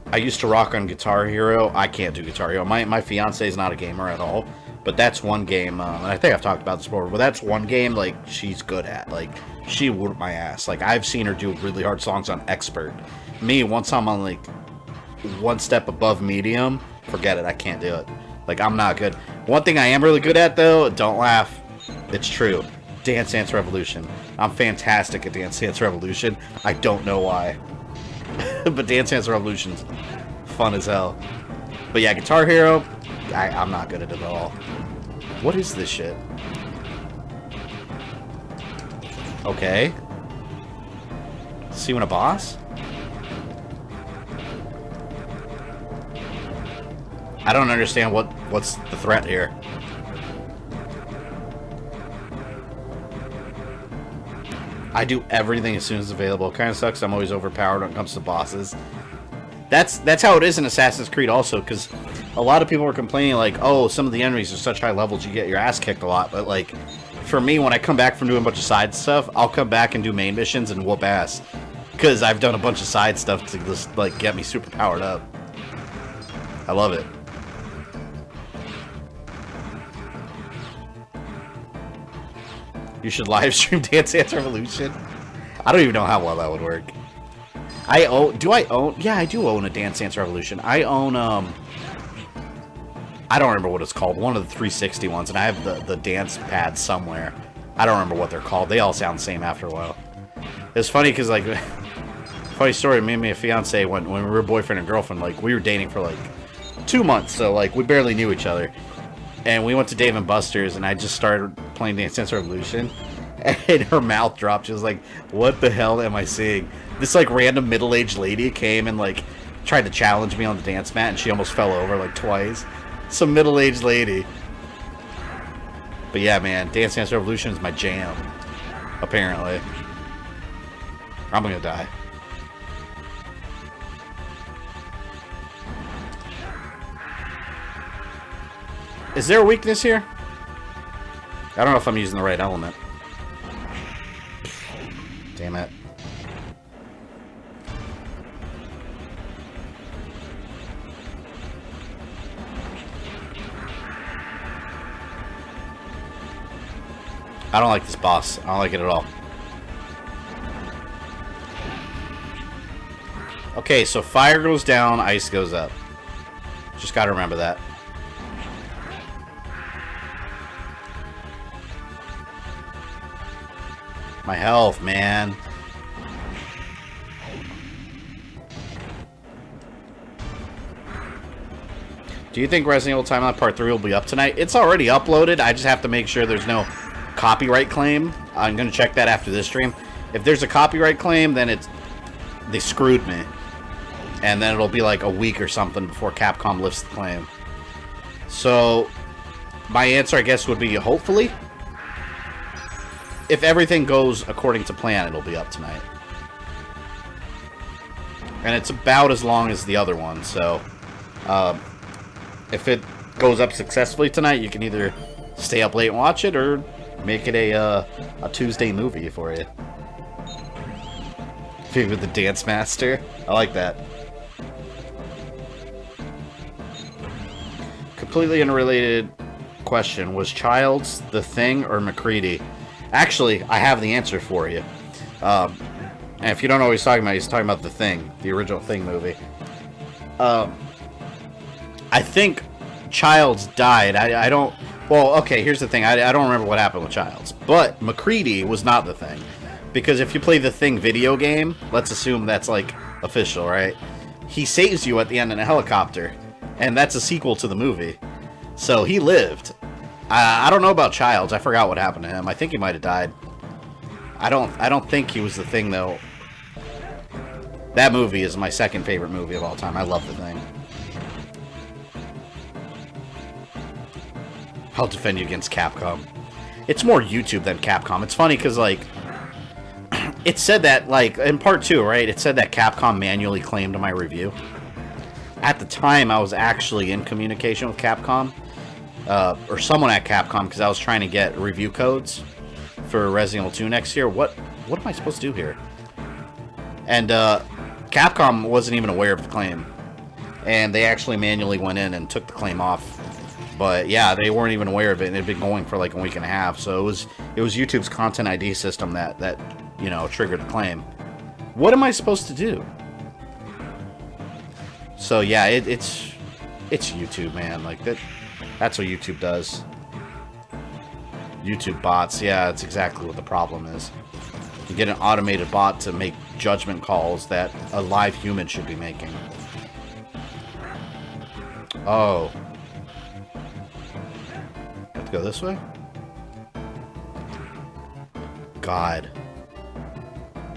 I used to rock on Guitar Hero. I can't do Guitar Hero. My fiance is not a gamer at all. But that's one game, and I think I've talked about this before, but that's one game, like, she's good at. Like, she whooped my ass. Like, I've seen her do really hard songs on Expert. Me, once I'm on, like, one step above medium, forget it. I can't do it. Like, I'm not good. One thing I am really good at, though, don't laugh. It's true. Dance Dance Revolution. I'm fantastic at Dance Dance Revolution. I don't know why. But Dance Dance Revolution's fun as hell. But yeah, Guitar Hero, I'm not good at it at all. What is this shit? Okay. Seeing a boss? I don't understand what's the threat here. I do everything as soon as available. It kind of sucks. I'm always overpowered when it comes to bosses. That's how it is in Assassin's Creed also, because a lot of people were complaining, like, oh, some of the enemies are such high levels, you get your ass kicked a lot. But, like, for me, when I come back from doing a bunch of side stuff, I'll come back and do main missions and whoop ass. Because I've done a bunch of side stuff to just, like, get me super powered up. I love it. You should live stream Dance Dance Revolution. I don't even know how well that would work. Do I own? Yeah, I do own a Dance Dance Revolution. I own, I don't remember what it's called. One of the 360 ones, and I have the dance pad somewhere. I don't remember what they're called. They all sound the same after a while. It's funny because, like, funny story, me and my fiance, when we were boyfriend and girlfriend, like, we were dating for, like, 2 months, so, like, we barely knew each other. And we went to Dave & Buster's, and I just started playing Dance Dance Revolution. And her mouth dropped. She was like, what the hell am I seeing? This, like, random middle-aged lady came and, like, tried to challenge me on the dance mat, and she almost fell over, like, twice. Some middle-aged lady. But yeah, man, Dance Dance Revolution is my jam. Apparently. I'm gonna die. Is there a weakness here? I don't know if I'm using the right element. Damn it. I don't like this boss. I don't like it at all. Okay, so fire goes down, ice goes up. Just gotta remember that. My health, man. Do you think Resident Evil Timeline Part 3 will be up tonight? It's already uploaded. I just have to make sure there's no copyright claim. I'm going to check that after this stream. If there's a copyright claim, then they screwed me. And then it'll be like a week or something before Capcom lifts the claim. So, my answer, I guess, would be hopefully. If everything goes according to plan, it'll be up tonight. And it's about as long as the other one, so... if it goes up successfully tonight, you can either stay up late and watch it, or make it a Tuesday movie for you. With the Dance Master. I like that. Completely unrelated question. Was Childs The Thing or McCready? Actually, I have the answer for you. And if you don't know what he's talking about The Thing, the original Thing movie. I think Childs died. I don't... Well, okay, here's the thing. I don't remember what happened with Childs. But McCready was not The Thing. Because if you play the Thing video game, let's assume that's, like, official, right? He saves you at the end in a helicopter. And that's a sequel to the movie. So he lived. I don't know about Childs. I forgot what happened to him. I think he might have died. I don't think he was The Thing, though. That movie is my second favorite movie of all time. I love The Thing. I'll defend you against Capcom. It's more YouTube than Capcom. It's funny because, like... It said that, like, in part 2, right? It said that Capcom manually claimed my review. At the time, I was actually in communication with Capcom. Or someone at Capcom, because I was trying to get review codes for Resident Evil 2 next year. What am I supposed to do here? And, Capcom wasn't even aware of the claim. And they actually manually went in and took the claim off. But, yeah, they weren't even aware of it, and it had been going for, like, a week and a half. So it was YouTube's Content ID system that you know, triggered the claim. What am I supposed to do? So yeah, it's YouTube, man. Like that's what YouTube does. YouTube bots, yeah, that's exactly what the problem is. You get an automated bot to make judgment calls that a live human should be making. Oh. Have to go this way? God.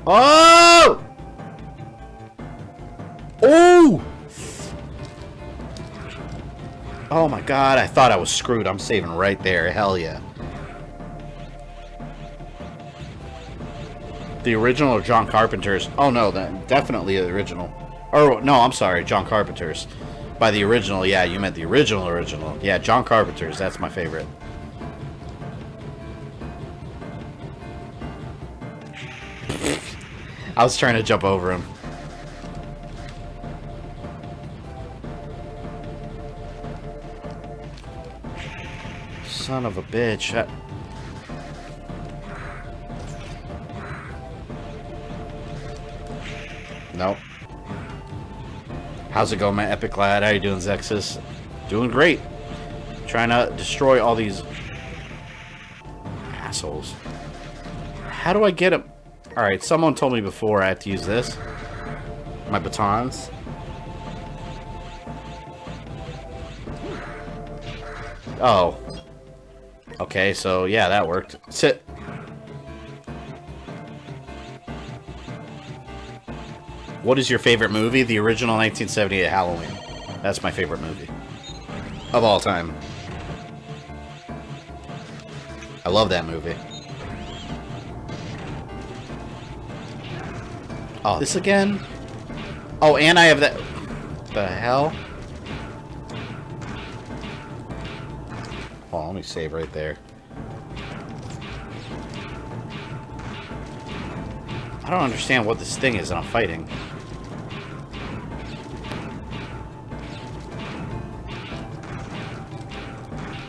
Oh! Oh! Oh my god, I thought I was screwed. I'm saving right there. Hell yeah. The original or John Carpenter's? Oh no, definitely the original. Or, no, I'm sorry, John Carpenter's. By the original, yeah, you meant the original. Yeah, John Carpenter's, that's my favorite. I was trying to jump over him. Son of a bitch. Nope. How's it going, my epic lad? How you doing, Zexus? Doing great. Trying to destroy all these assholes. How do I get him? Alright, someone told me before I have to use this. My batons. Oh. Okay, so yeah, that worked. Sit. What is your favorite movie? The original 1978 Halloween. That's my favorite movie. Of all time. I love that movie. Oh, this again? Oh, and I have that... The hell? Hold on, let me save right there. I don't understand what this thing is that I'm fighting.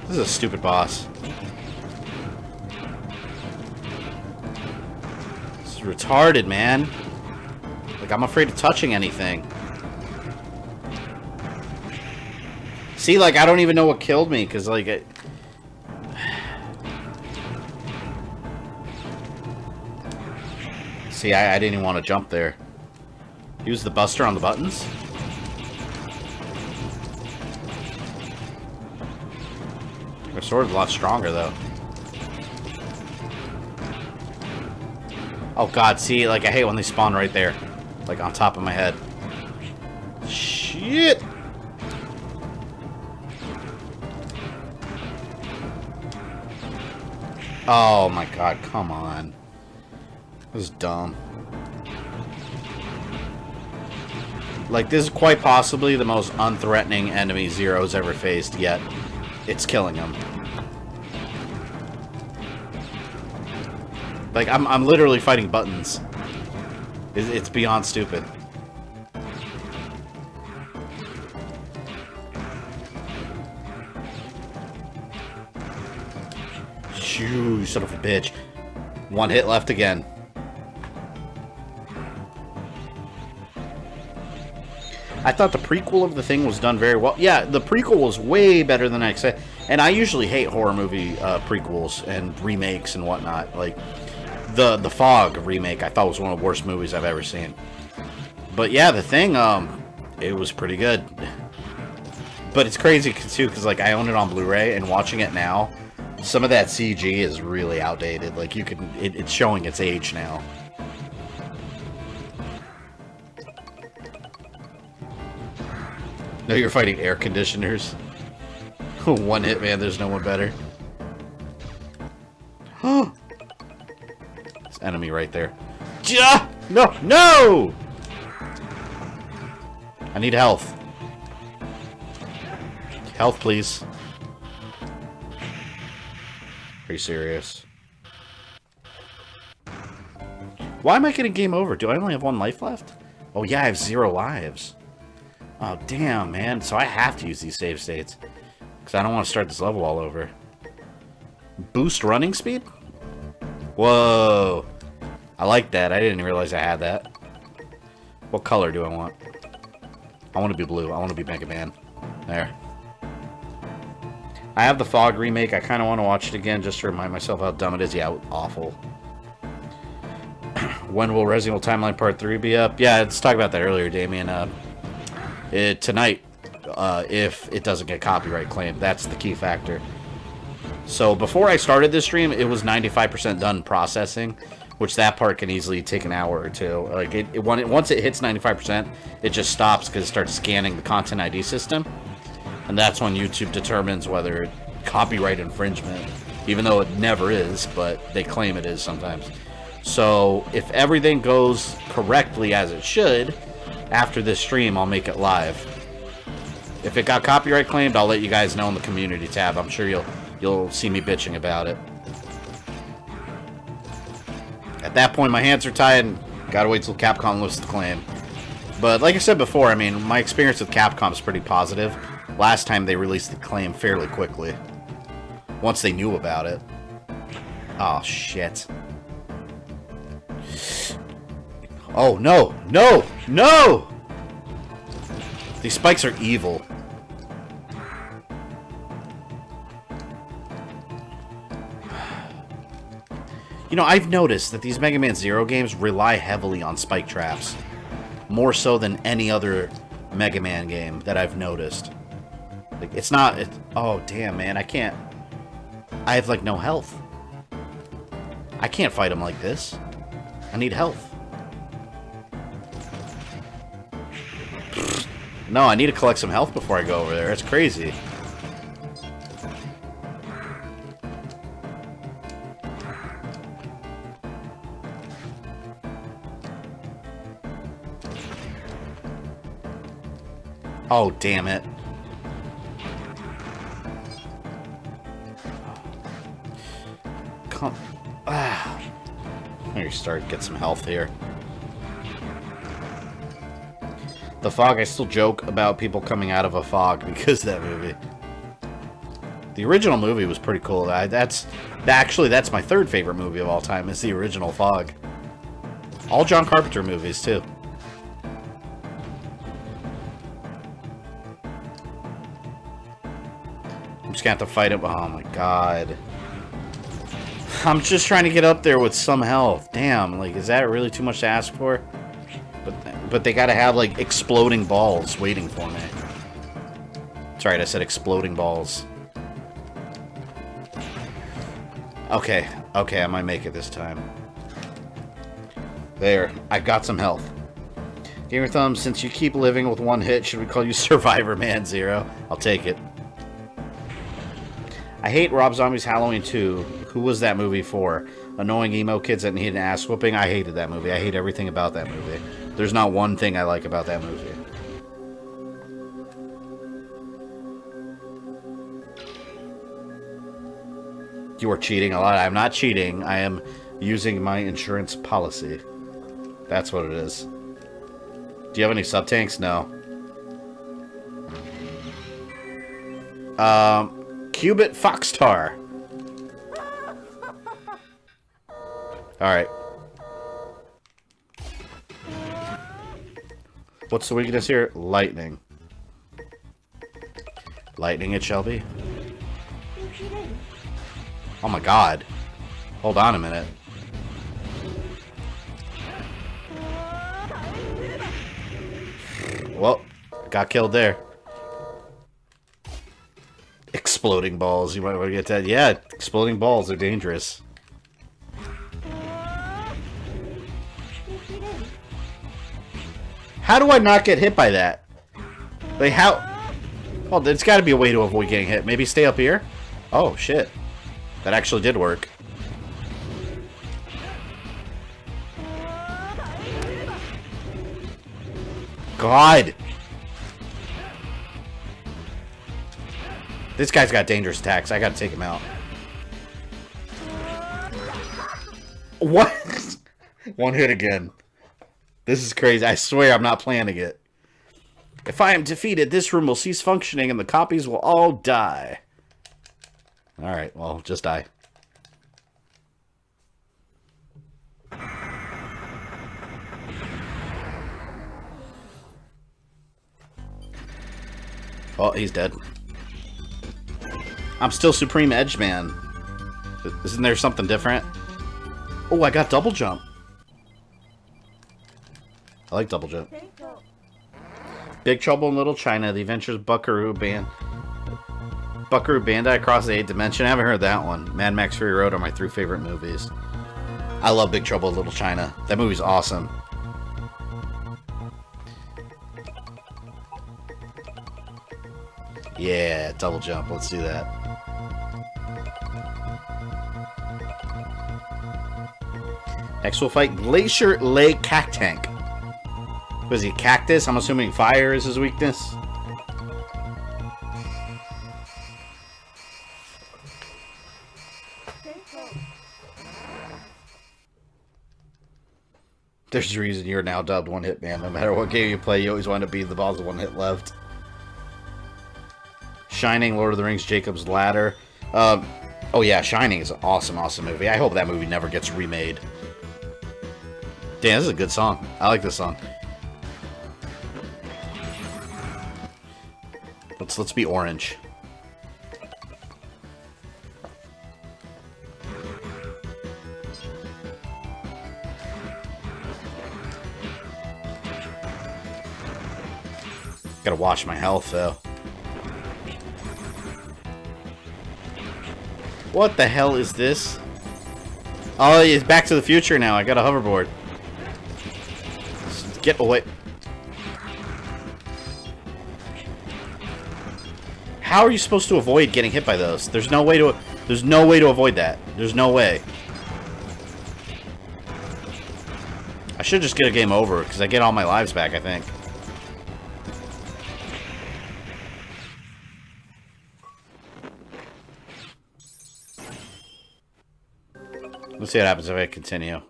This is a stupid boss. This is retarded, man. Like, I'm afraid of touching anything. See, like, I don't even know what killed me, because, like, See, I didn't even want to jump there. Use the buster on the buttons? Their sword's a lot stronger, though. Oh, God, see, like, I hate when they spawn right there. Like, on top of my head. Shit! Oh, my God, come on. This is dumb. Like, this is quite possibly the most unthreatening enemy Zero's ever faced, yet it's killing him. Like, I'm literally fighting buttons. It's beyond stupid. Shoo, son of a bitch. One hit left again. I thought the prequel of the thing was done very well. Yeah, the prequel was way better than I expected. And I usually hate horror movie prequels and remakes and whatnot. Like, the Fog remake I thought was one of the worst movies I've ever seen. But yeah, the thing, it was pretty good. But it's crazy too, because like I own it on Blu-ray, and watching it now, some of that CG is really outdated. Like, you can, it's showing its age now. No, you're fighting air conditioners. One hit, man. There's no one better. This enemy right there. No, no! I need health. Health, please. Are you serious? Why am I getting game over? Do I only have 1 life left? Oh yeah, I have 0 lives. Oh damn, man. So I have to use these save states. Because I don't want to start this level all over. Boost running speed? Whoa. I like that. I didn't realize I had that. What color do I want? I want to be blue. I want to be Mega Man. There. I have the Fog remake. I kind of want to watch it again just to remind myself how dumb it is. Yeah, awful. When will Resident Evil Timeline Part 3 be up? Yeah, let's talk about that earlier, Damien. Tonight, if it doesn't get copyright claimed. That's the key factor. So before I started this stream, it was 95% done processing, which that part can easily take an hour or two. Like once it hits 95%, it just stops because it starts scanning the Content ID system. And that's when YouTube determines whether copyright infringement, even though it never is, but they claim it is sometimes. So if everything goes correctly as it should, after this stream, I'll make it live. If it got copyright claimed, I'll let you guys know in the community tab. I'm sure you'll see me bitching about it. At that point, my hands are tied, and gotta wait till Capcom lifts the claim. But like I said before, I mean, my experience with Capcom is pretty positive. Last time they released the claim fairly quickly. Once they knew about it. Oh, shit. Oh, no! No! No! These spikes are evil. You know, I've noticed that these Mega Man Zero games rely heavily on spike traps. More so than any other Mega Man game that I've noticed. Like, it's not... oh, damn, man. I can't... I have, like, no health. I can't fight him like this. I need health. No, I need to collect some health before I go over there. It's crazy. Oh, damn it. Come... ah. Let me start, get some health here. The Fog, I still joke about people coming out of a fog because of that movie. The original movie was pretty cool. Actually, that's my 3rd favorite movie of all time, is the original Fog. All John Carpenter movies, too. I'm just gonna have to fight him. Oh my god. I'm just trying to get up there with some health. Damn, like, is that really too much to ask for? But they gotta have, like, exploding balls waiting for me. That's right, I said exploding balls. Okay, I might make it this time. There, I got some health. GamerThumb, since you keep living with 1 hit, should we call you Survivor Man Zero? I'll take it. I hate Rob Zombie's Halloween 2. Who was that movie for? Annoying emo kids that needed an ass whooping? I hated that movie. I hate everything about that movie. There's not one thing I like about that movie. You are cheating a lot. I'm not cheating. I am using my insurance policy. That's what it is. Do you have any sub-tanks? No. Cubit Foxtar. Alright. What's the weakness here? Lightning. Lightning it shall be. Oh my god. Hold on a minute. Well, got killed there. Exploding balls. You might want to get that. Yeah, exploding balls are dangerous. How do I not get hit by that? Like, how? Oh, there's got to be a way to avoid getting hit. Maybe stay up here? Oh, shit. That actually did work. God! This guy's got dangerous attacks. I gotta take him out. What? One hit again. This is crazy. I swear I'm not planning it. If I am defeated, this room will cease functioning and the copies will all die. Alright, well, just die. Oh, he's dead. I'm still Supreme Edge Man. Isn't there something different? Oh, I got double jump. I like double jump. Big Trouble in Little China, The Adventures of Buckaroo Bandai Across the 8th Dimension. I haven't heard that one. Mad Max Fury Road are my 3 favorite movies. I love Big Trouble in Little China. That movie's awesome. Yeah, double jump. Let's do that. Next we'll fight Glacier Lake Cactank. Was he cactus? I'm assuming fire is his weakness. There's a reason you're now dubbed One Hit Man. No matter what game you play, you always want to be the boss of one hit left. Shining, Lord of the Rings, Jacob's Ladder. Oh yeah, Shining is an awesome, awesome movie. I hope that movie never gets remade. Damn, this is a good song. I like this song. Let's be orange. Gotta watch my health though. What the hell is this? Oh, it's Back to the Future now. I got a hoverboard. Get away. How are you supposed to avoid getting hit by those? There's no way to avoid that. There's no way. I should just get a game over because I get all my lives back, I think. Let's see what happens if I continue.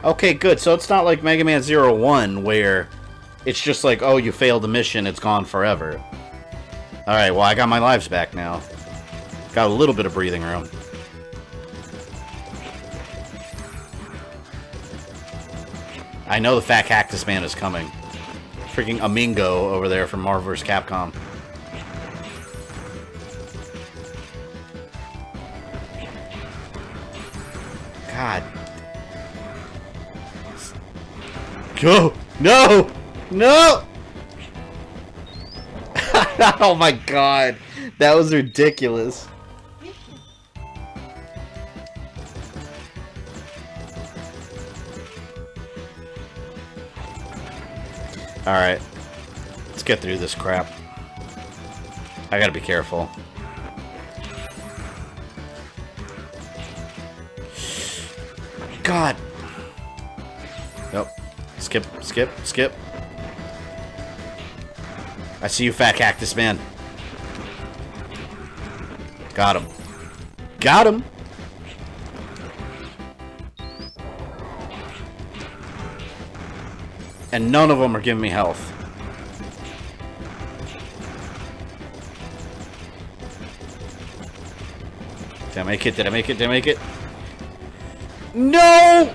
Okay, good. So it's not like Mega Man 01 where it's just like, oh, you failed the mission, it's gone forever. Alright, well, I got my lives back now. Got a little bit of breathing room. I know the Fat Cactus Man is coming. Freaking Amingo over there from Marvel vs. Capcom. God. Go! No! No! Oh my god. That was ridiculous. Alright. Let's get through this crap. I gotta be careful. God. Nope. Skip, skip, skip. I see you, Fat Cactus Man. Got him. Got him. And none of them are giving me health. Did I make it? Did I make it? Did I make it? No!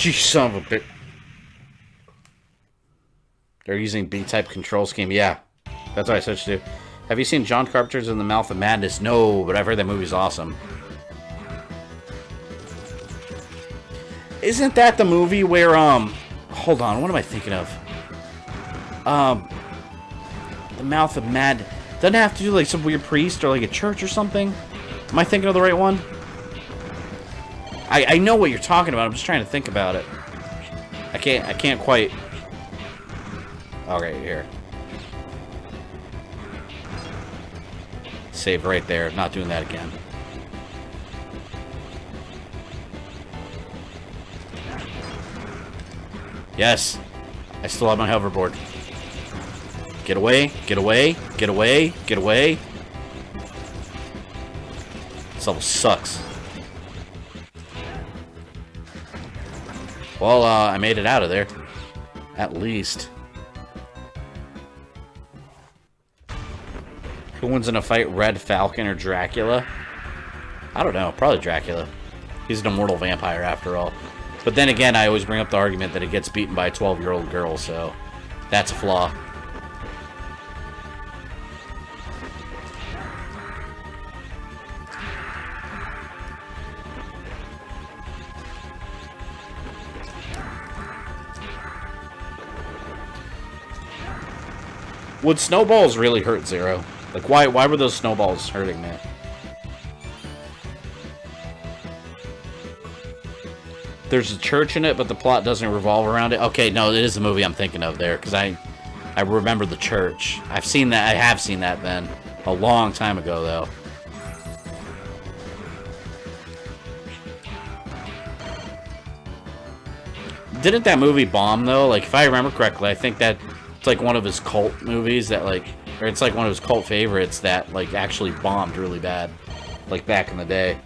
You son of a bitch. They're using B-type control scheme. Yeah, that's what I switched to. Have you seen John Carpenter's In the Mouth of Madness? No, but I've heard that movie's awesome. Isn't that the movie where, hold on, what am I thinking of? The Mouth of Mad... Doesn't it have to do, like, some weird priest or, like, a church or something? Am I thinking of the right one? I know what you're talking about. I'm just trying to think about it. I can't quite... Okay, here. Save right there. Not doing that again. Yes. I still have my hoverboard. Get away. Get away. Get away. Get away. This level sucks. Well, I made it out of there. At least. Who wins in a fight, Red Falcon or Dracula? I don't know. Probably Dracula. He's an immortal vampire after all. But then again, I always bring up the argument that he gets beaten by a 12-year-old girl, so that's a flaw. Would snowballs really hurt Zero? Like, why were those snowballs hurting me? There's a church in it, but the plot doesn't revolve around it. Okay, no, it is the movie I'm thinking of there, because I remember the church. I've seen that. I have seen that then. A long time ago, though. Didn't that movie bomb, though? Like, if I remember correctly, I think that it's like one of his cult movies that, like... Or it's like one of his cult favorites that, like, actually bombed really bad. Like, back in the day.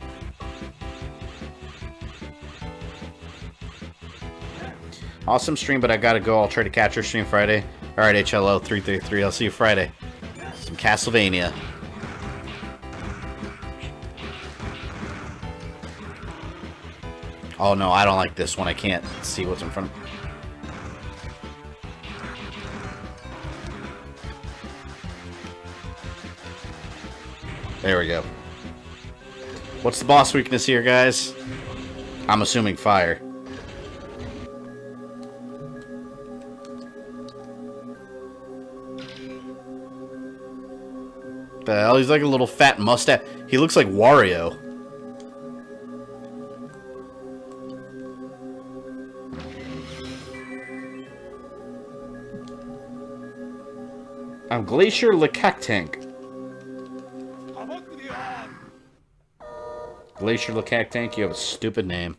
Awesome stream, but I gotta go. I'll try to catch your stream Friday. Alright, HLO 333. I'll see you Friday. Some Castlevania. Oh no, I don't like this one. I can't see what's in front of me. There we go. What's the boss weakness here, guys? I'm assuming fire. The hell? He's like a little fat mustache. He looks like Wario. I'm Glacier Lekaktank. Glacier Lekaktank, you have a stupid name.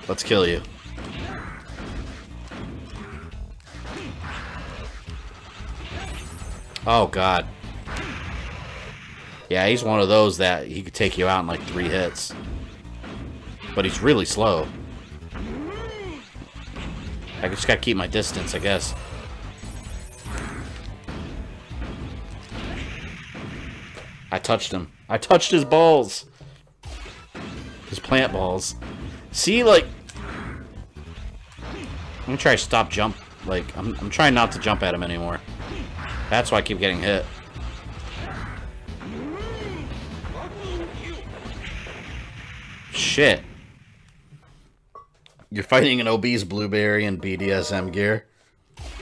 Let's kill you. Oh, God. Yeah, he's one of those that he could take you out in like 3 hits. But he's really slow. I just gotta keep my distance, I guess. I touched him. I touched his balls. His plant balls. See, like... I'm gonna try to stop jump. Like, I'm trying not to jump at him anymore. That's why I keep getting hit. Shit. You're fighting an obese blueberry in BDSM gear.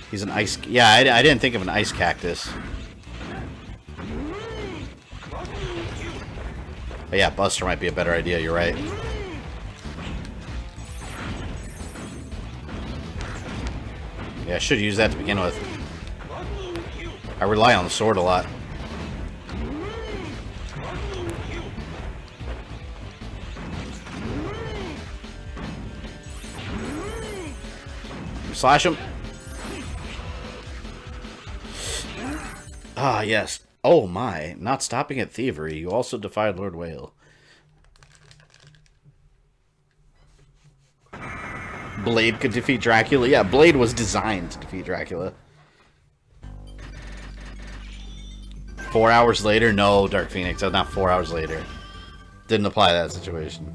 He's an ice... Yeah, I didn't think of an ice cactus. But yeah, Buster might be a better idea, you're right. Yeah, I should use that to begin with. I rely on the sword a lot. Slash him. Ah, yes. Oh my, not stopping at thievery, you also defied Lord Whale. Blade could defeat Dracula? Yeah, Blade was designed to defeat Dracula. 4 hours later? No, Dark Phoenix, not 4 hours later. Didn't apply to that situation.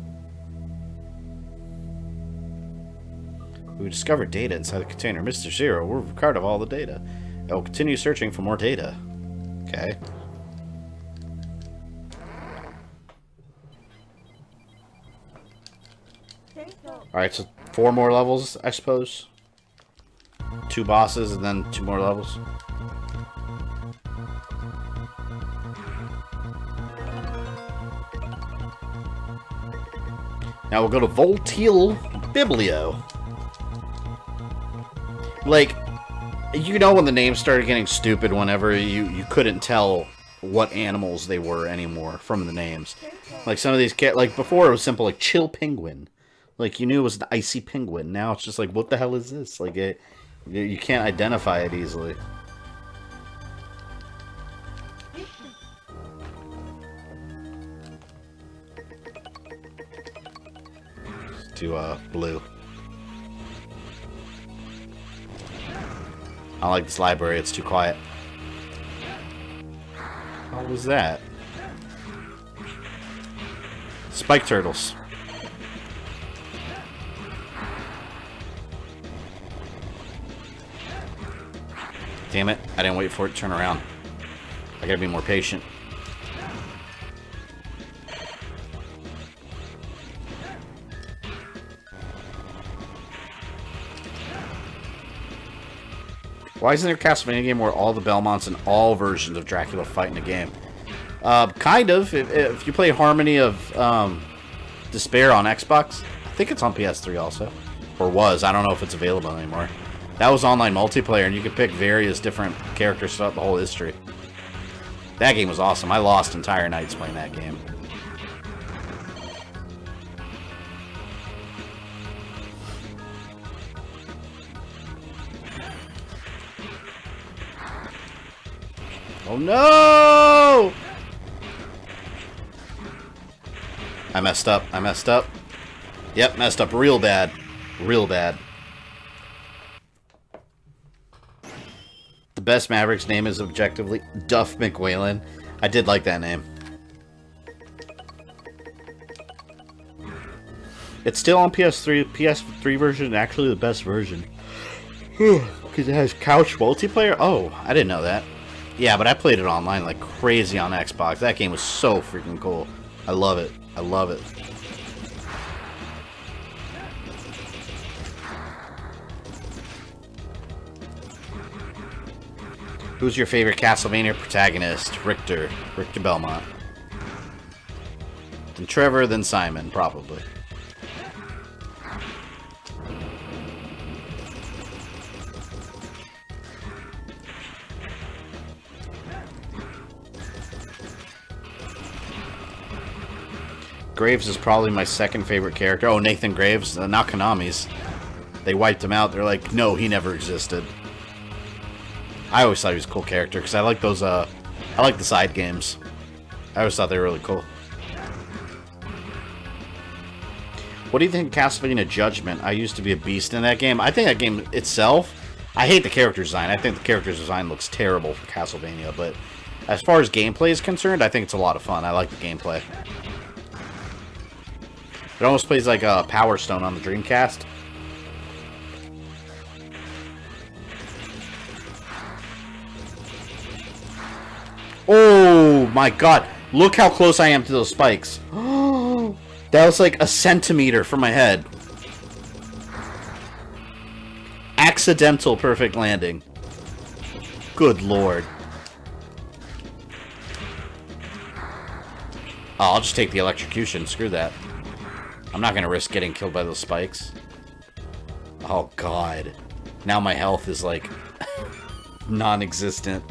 We discovered data inside the container. Mr. Zero, we're Ricardo of all the data. I will continue searching for more data. Okay. Alright, so 4 more levels, I suppose. 2 bosses and then 2 more levels. Now we'll go to Voltil Biblio. Like, you know when the names started getting stupid whenever you couldn't tell what animals they were anymore from the names. Like some of these like before it was simple, like Chill Penguin. Like you knew it was the Icy Penguin. Now it's just like, what the hell is this? Like you can't identify it easily. To blue. I don't like this library, it's too quiet. What was that? Spike turtles. Damn it, I didn't wait for it to turn around. I gotta be more patient. Why isn't there a Castlevania game where all the Belmonts and all versions of Dracula fight in a game? Kind of. If you play Harmony of Despair on Xbox, I think it's on PS3 also. Or was. I don't know if it's available anymore. That was online multiplayer, and you could pick various different characters throughout the whole history. That game was awesome. I lost entire nights playing that game. Oh no! I messed up. I messed up. Yep, messed up real bad. Real bad. The best Maverick's name is objectively Duff McWhalen. I did like that name. It's still on PS3. PS3 version is actually the best version. Because it has couch multiplayer? Oh, I didn't know that. Yeah, but I played it online like crazy on Xbox. That game was so freaking cool. I love it. I love it. Who's your favorite Castlevania protagonist? Richter Belmont. Then Trevor, then Simon, probably. Graves is probably my second favorite character. Oh, Nathan Graves, not Konami's. They wiped him out. They're like, no, he never existed. I always thought he was a cool character because I like those. I like the side games. I always thought they were really cool. What do you think of Castlevania Judgment? I used to be a beast in that game. I think that game itself, I hate the character design. I think the character design looks terrible for Castlevania, but as far as gameplay is concerned, I think it's a lot of fun. I like the gameplay. It almost plays like a Power Stone on the Dreamcast. Oh my god. Look how close I am to those spikes. That was like a centimeter from my head. Accidental perfect landing. Good lord. Oh, I'll just take the electrocution. Screw that. I'm not going to risk getting killed by those spikes. Oh, God. Now my health is, like, non-existent.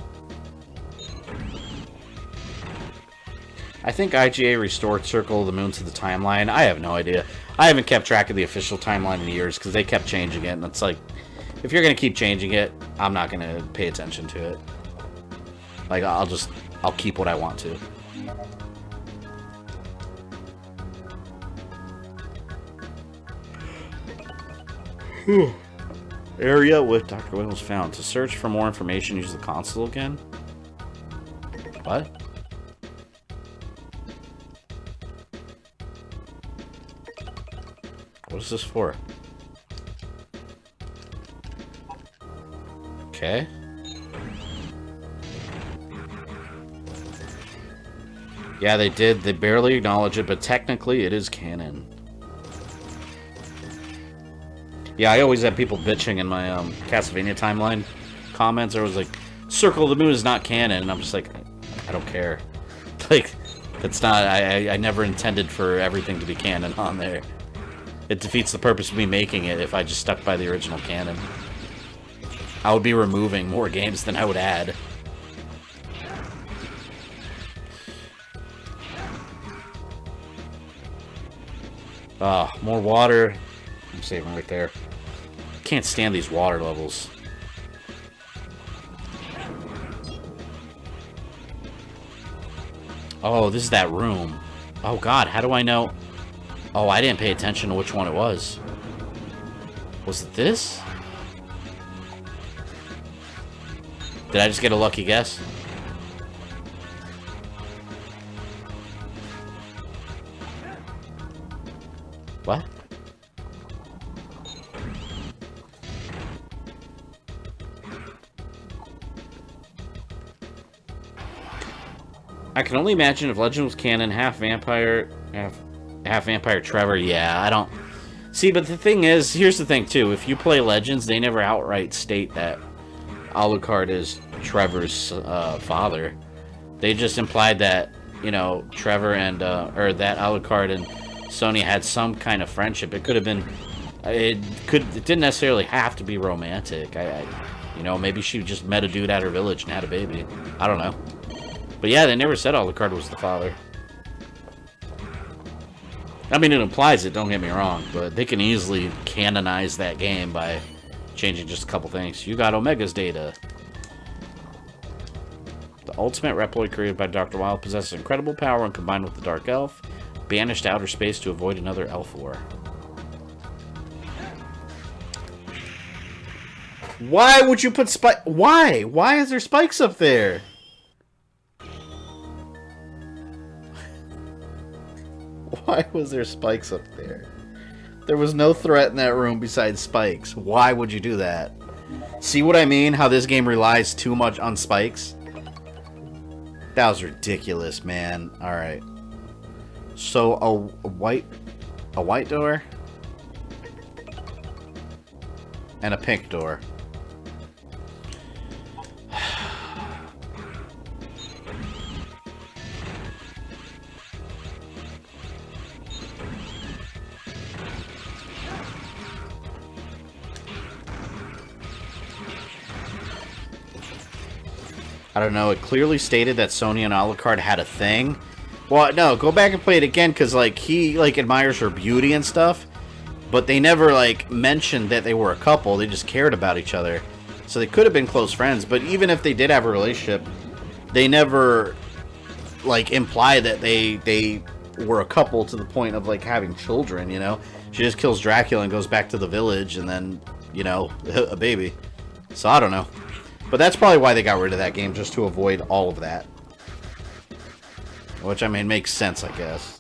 I think IGA restored Circle of the Moon to the timeline. I have no idea. I haven't kept track of the official timeline in years because they kept changing it. And it's like, if you're going to keep changing it, I'm not going to pay attention to it. Like, I'll keep what I want to. Area with Dr. Will was found. To search for more information, use the console again. What? What is this for? Okay. Yeah, they did. They barely acknowledge it, but technically it is canon. Yeah, I always have people bitching in my Castlevania timeline comments. There was like, Circle of the Moon is not canon, and I'm just like, I don't care. Like, it's not. I never intended for everything to be canon on there. It defeats the purpose of me making it if I just stuck by the original canon. I would be removing more games than I would add. More water. I'm saving right there. Can't stand these water levels. Oh, this is that room. Oh god, how do I know? Oh, I didn't pay attention to which one it was. Was it this? Did I just get a lucky guess? What? I can only imagine if Legend was canon, half vampire, half vampire Trevor. Yeah, I don't... See, but the thing is, here's the thing, too. If you play Legends, they never outright state that Alucard is Trevor's father. They just implied that, you know, Trevor and, or that Alucard and Sonya had some kind of friendship. It could have been... It didn't necessarily have to be romantic. You know, maybe she just met a dude at her village and had a baby. I don't know. But yeah, they never said Alucard was the father. I mean, it implies it, don't get me wrong, but they can easily canonize that game by changing just a couple things. You got Omega's data. The ultimate Reploid created by Dr. Wilde possesses incredible power when combined with the Dark Elf. Banished to outer space to avoid another elf war. Why would you put spike? Why? Why is there spikes up there? Why was there spikes up there? There was no threat in that room besides spikes. Why would you do that? See what I mean? How this game relies too much on spikes? That was ridiculous, man. Alright. So, a white door? And a pink door. I don't know, it clearly stated that Sonya and Alucard had a thing. Well, no, go back and play it again, because, like, he, like, admires her beauty and stuff. But they never, like, mentioned that they were a couple. They just cared about each other. So they could have been close friends. But even if they did have a relationship, they never, like, imply that they were a couple to the point of, like, having children, you know? She just kills Dracula and goes back to the village and then, you know, a baby. So I don't know. But that's probably why they got rid of that game, just to avoid all of that. Which, I mean, makes sense, I guess.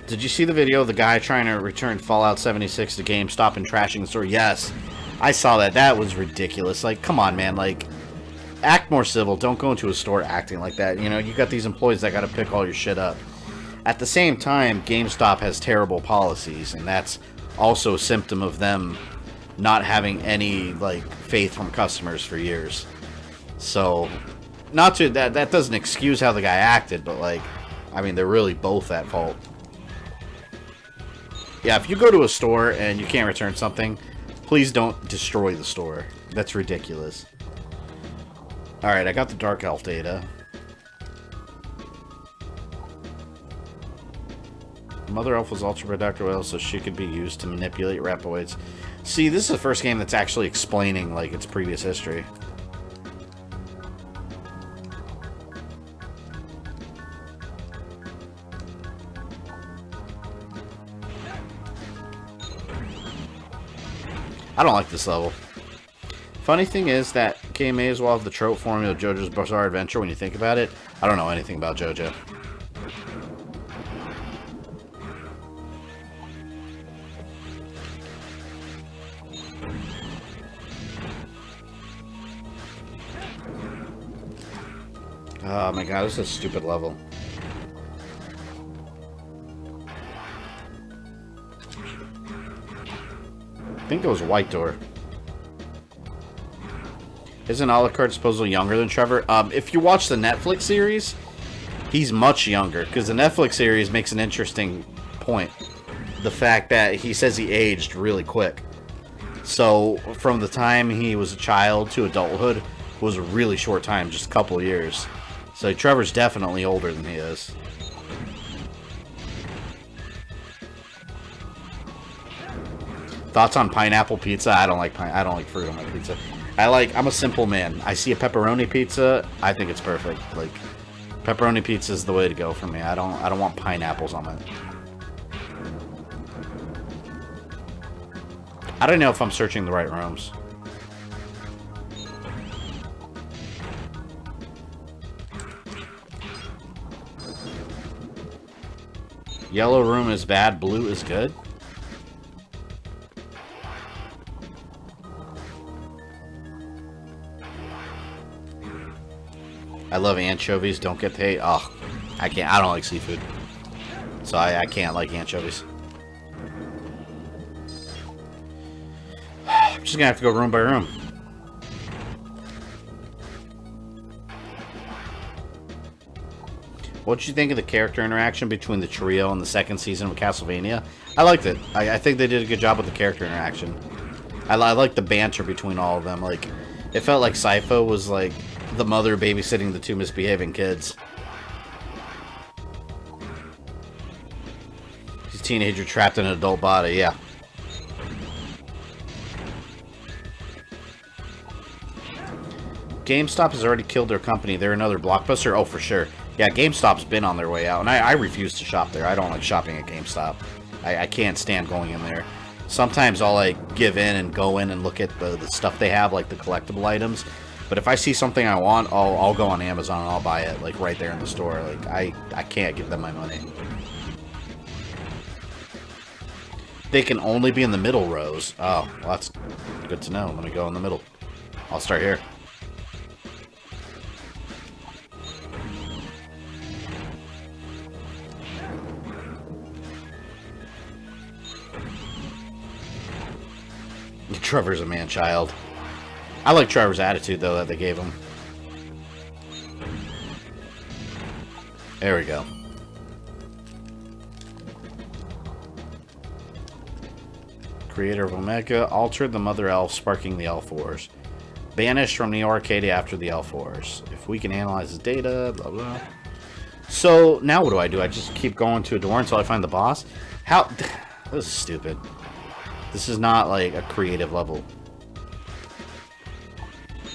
Did you see the video of the guy trying to return Fallout 76 to GameStop and trashing the store? Yes, I saw that. That was ridiculous. Like, come on, man. Like, act more civil. Don't go into a store acting like that. You know, you got these employees that got to pick all your shit up. At the same time, GameStop has terrible policies, and that's also a symptom of them not having any, like, faith from customers for years. So, not to, that doesn't excuse how the guy acted, but, like, I mean, they're really both at fault. Yeah, if you go to a store and you can't return something, please don't destroy the store. That's ridiculous. Alright, I got the Dark Elf data. Mother Elf was altered by Dr. Whale so she could be used to manipulate Reploids. See, this is the first game that's actually explaining, like, its previous history. I don't like this level. Funny thing is that game may as well have the trope formula of JoJo's Bizarre Adventure when you think about it. I don't know anything about JoJo. Oh my god, this is a stupid level. I think it was White Door. Isn't Alucard supposedly younger than Trevor? If you watch the Netflix series, he's much younger. Because the Netflix series makes an interesting point. The fact that he says he aged really quick. So, from the time he was a child to adulthood was a really short time, just a couple of years. So, Trevor's definitely older than he is. Thoughts on pineapple pizza? I don't like fruit on my pizza. I'm a simple man. I see a pepperoni pizza, I think it's perfect. Like, pepperoni pizza is the way to go for me. I don't want pineapples on it. I don't know if I'm searching the right rooms. Yellow room is bad, blue is good. I love anchovies, don't get paid. Oh, I can't. I don't like seafood. So I can't like anchovies. I'm just gonna have to go room by room. What did you think of the character interaction between the trio in the second season of Castlevania? I liked it. I think they did a good job with the character interaction. I like the banter between all of them. Like, it felt like Sypho was like the mother babysitting the two misbehaving kids. He's a teenager trapped in an adult body, yeah. GameStop has already killed their company. They're another Blockbuster? Oh, for sure. Yeah, GameStop's been on their way out, and I refuse to shop there. I don't like shopping at GameStop. I can't stand going in there. Sometimes I'll, like, give in and go in and look at the stuff they have, like the collectible items. But if I see something I want, I'll go on Amazon and I'll buy it, like, right there in the store. Like, I can't give them my money. They can only be in the middle rows. Oh, well, that's good to know. Let me go in the middle. I'll start here. Trevor's a man-child. I like Trevor's attitude, though, that they gave him. There we go. Creator of Omega altered the Mother Elf, sparking the Elf Wars. Banished from Neo Arcadia after the Elf Wars. If we can analyze his data, blah, blah. So, now what do? I just keep going to a door until I find the boss? How? This is stupid. This is not, like, a creative level.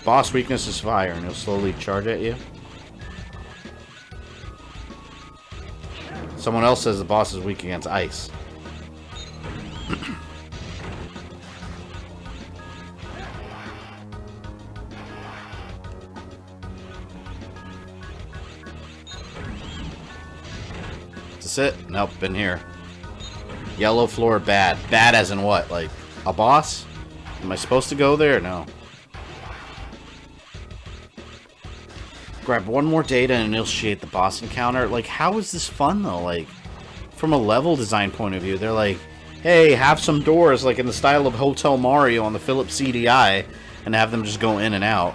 Boss weakness is fire, and he'll slowly charge at you. Someone else says the boss is weak against ice. That's it? Nope, been here. Yellow floor, bad. Bad as in what? Like, a boss? Am I supposed to go there? No. Grab one more data and initiate the boss encounter. Like, how is this fun, though? Like, from a level design point of view, they're like, hey, have some doors, like in the style of Hotel Mario on the Philips CDI, and have them just go in and out.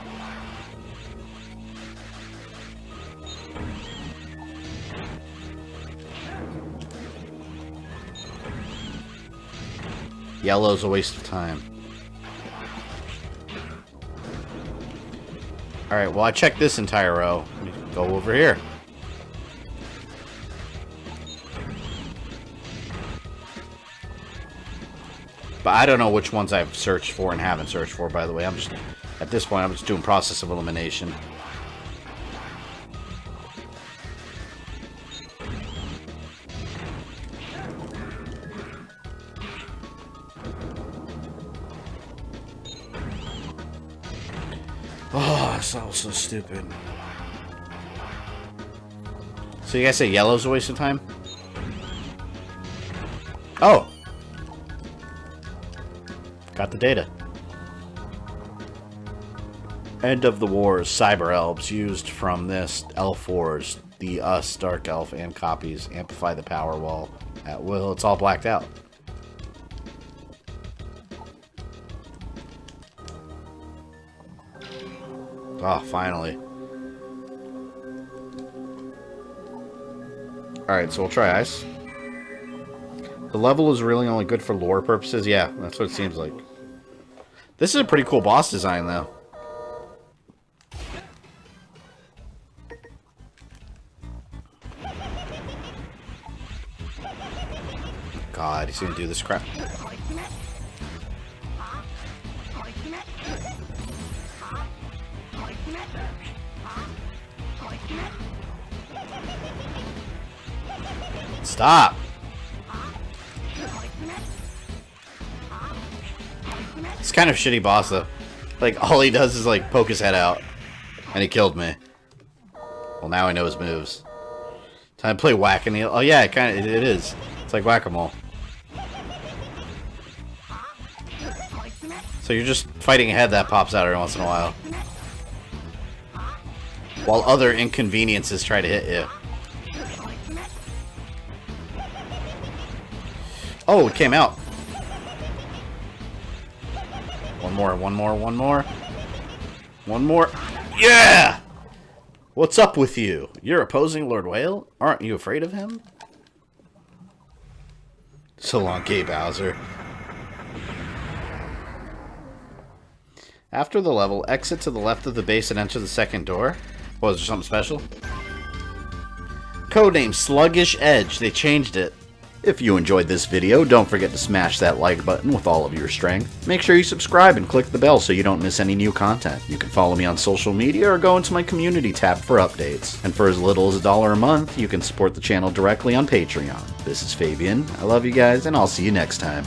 Yellow's a waste of time. Alright, well, I checked this entire row. Let me go over here. But I don't know which ones I've searched for and haven't searched for, by the way. I'm just, at this point, I'm just doing process of elimination. Oh, that was so stupid. So you guys say yellow's a waste of time? Oh! Got the data. End of the Wars, Cyber Elves used from this Elf Wars, the Us, Dark Elf, and copies. Amplify the power wall at will. It's all blacked out. Oh, finally. Alright, so we'll try ice. The level is really only good for lore purposes. Yeah, that's what it seems like. This is a pretty cool boss design, though. God, he's gonna do this crap. Stop! It's kind of shitty boss, though. Like, all he does is, like, poke his head out. And he killed me. Well, now I know his moves. Time to play Whack-A-Mole. Oh, yeah, it is. It's like Whack-A-Mole. So you're just fighting a head that pops out every once in a while. While other inconveniences try to hit you. Oh, it came out. One more, one more, one more. One more. Yeah! What's up with you? You're opposing Lord Whale? Aren't you afraid of him? So long, Gay Bowser. After the level, exit to the left of the base and enter the second door. Was there something special? Codename Sluggish Edge. They changed it. If you enjoyed this video, don't forget to smash that like button with all of your strength. Make sure you subscribe and click the bell so you don't miss any new content. You can follow me on social media or go into my community tab for updates. And for as little as $1 a month, you can support the channel directly on Patreon. This is Fabian. I love you guys, and I'll see you next time.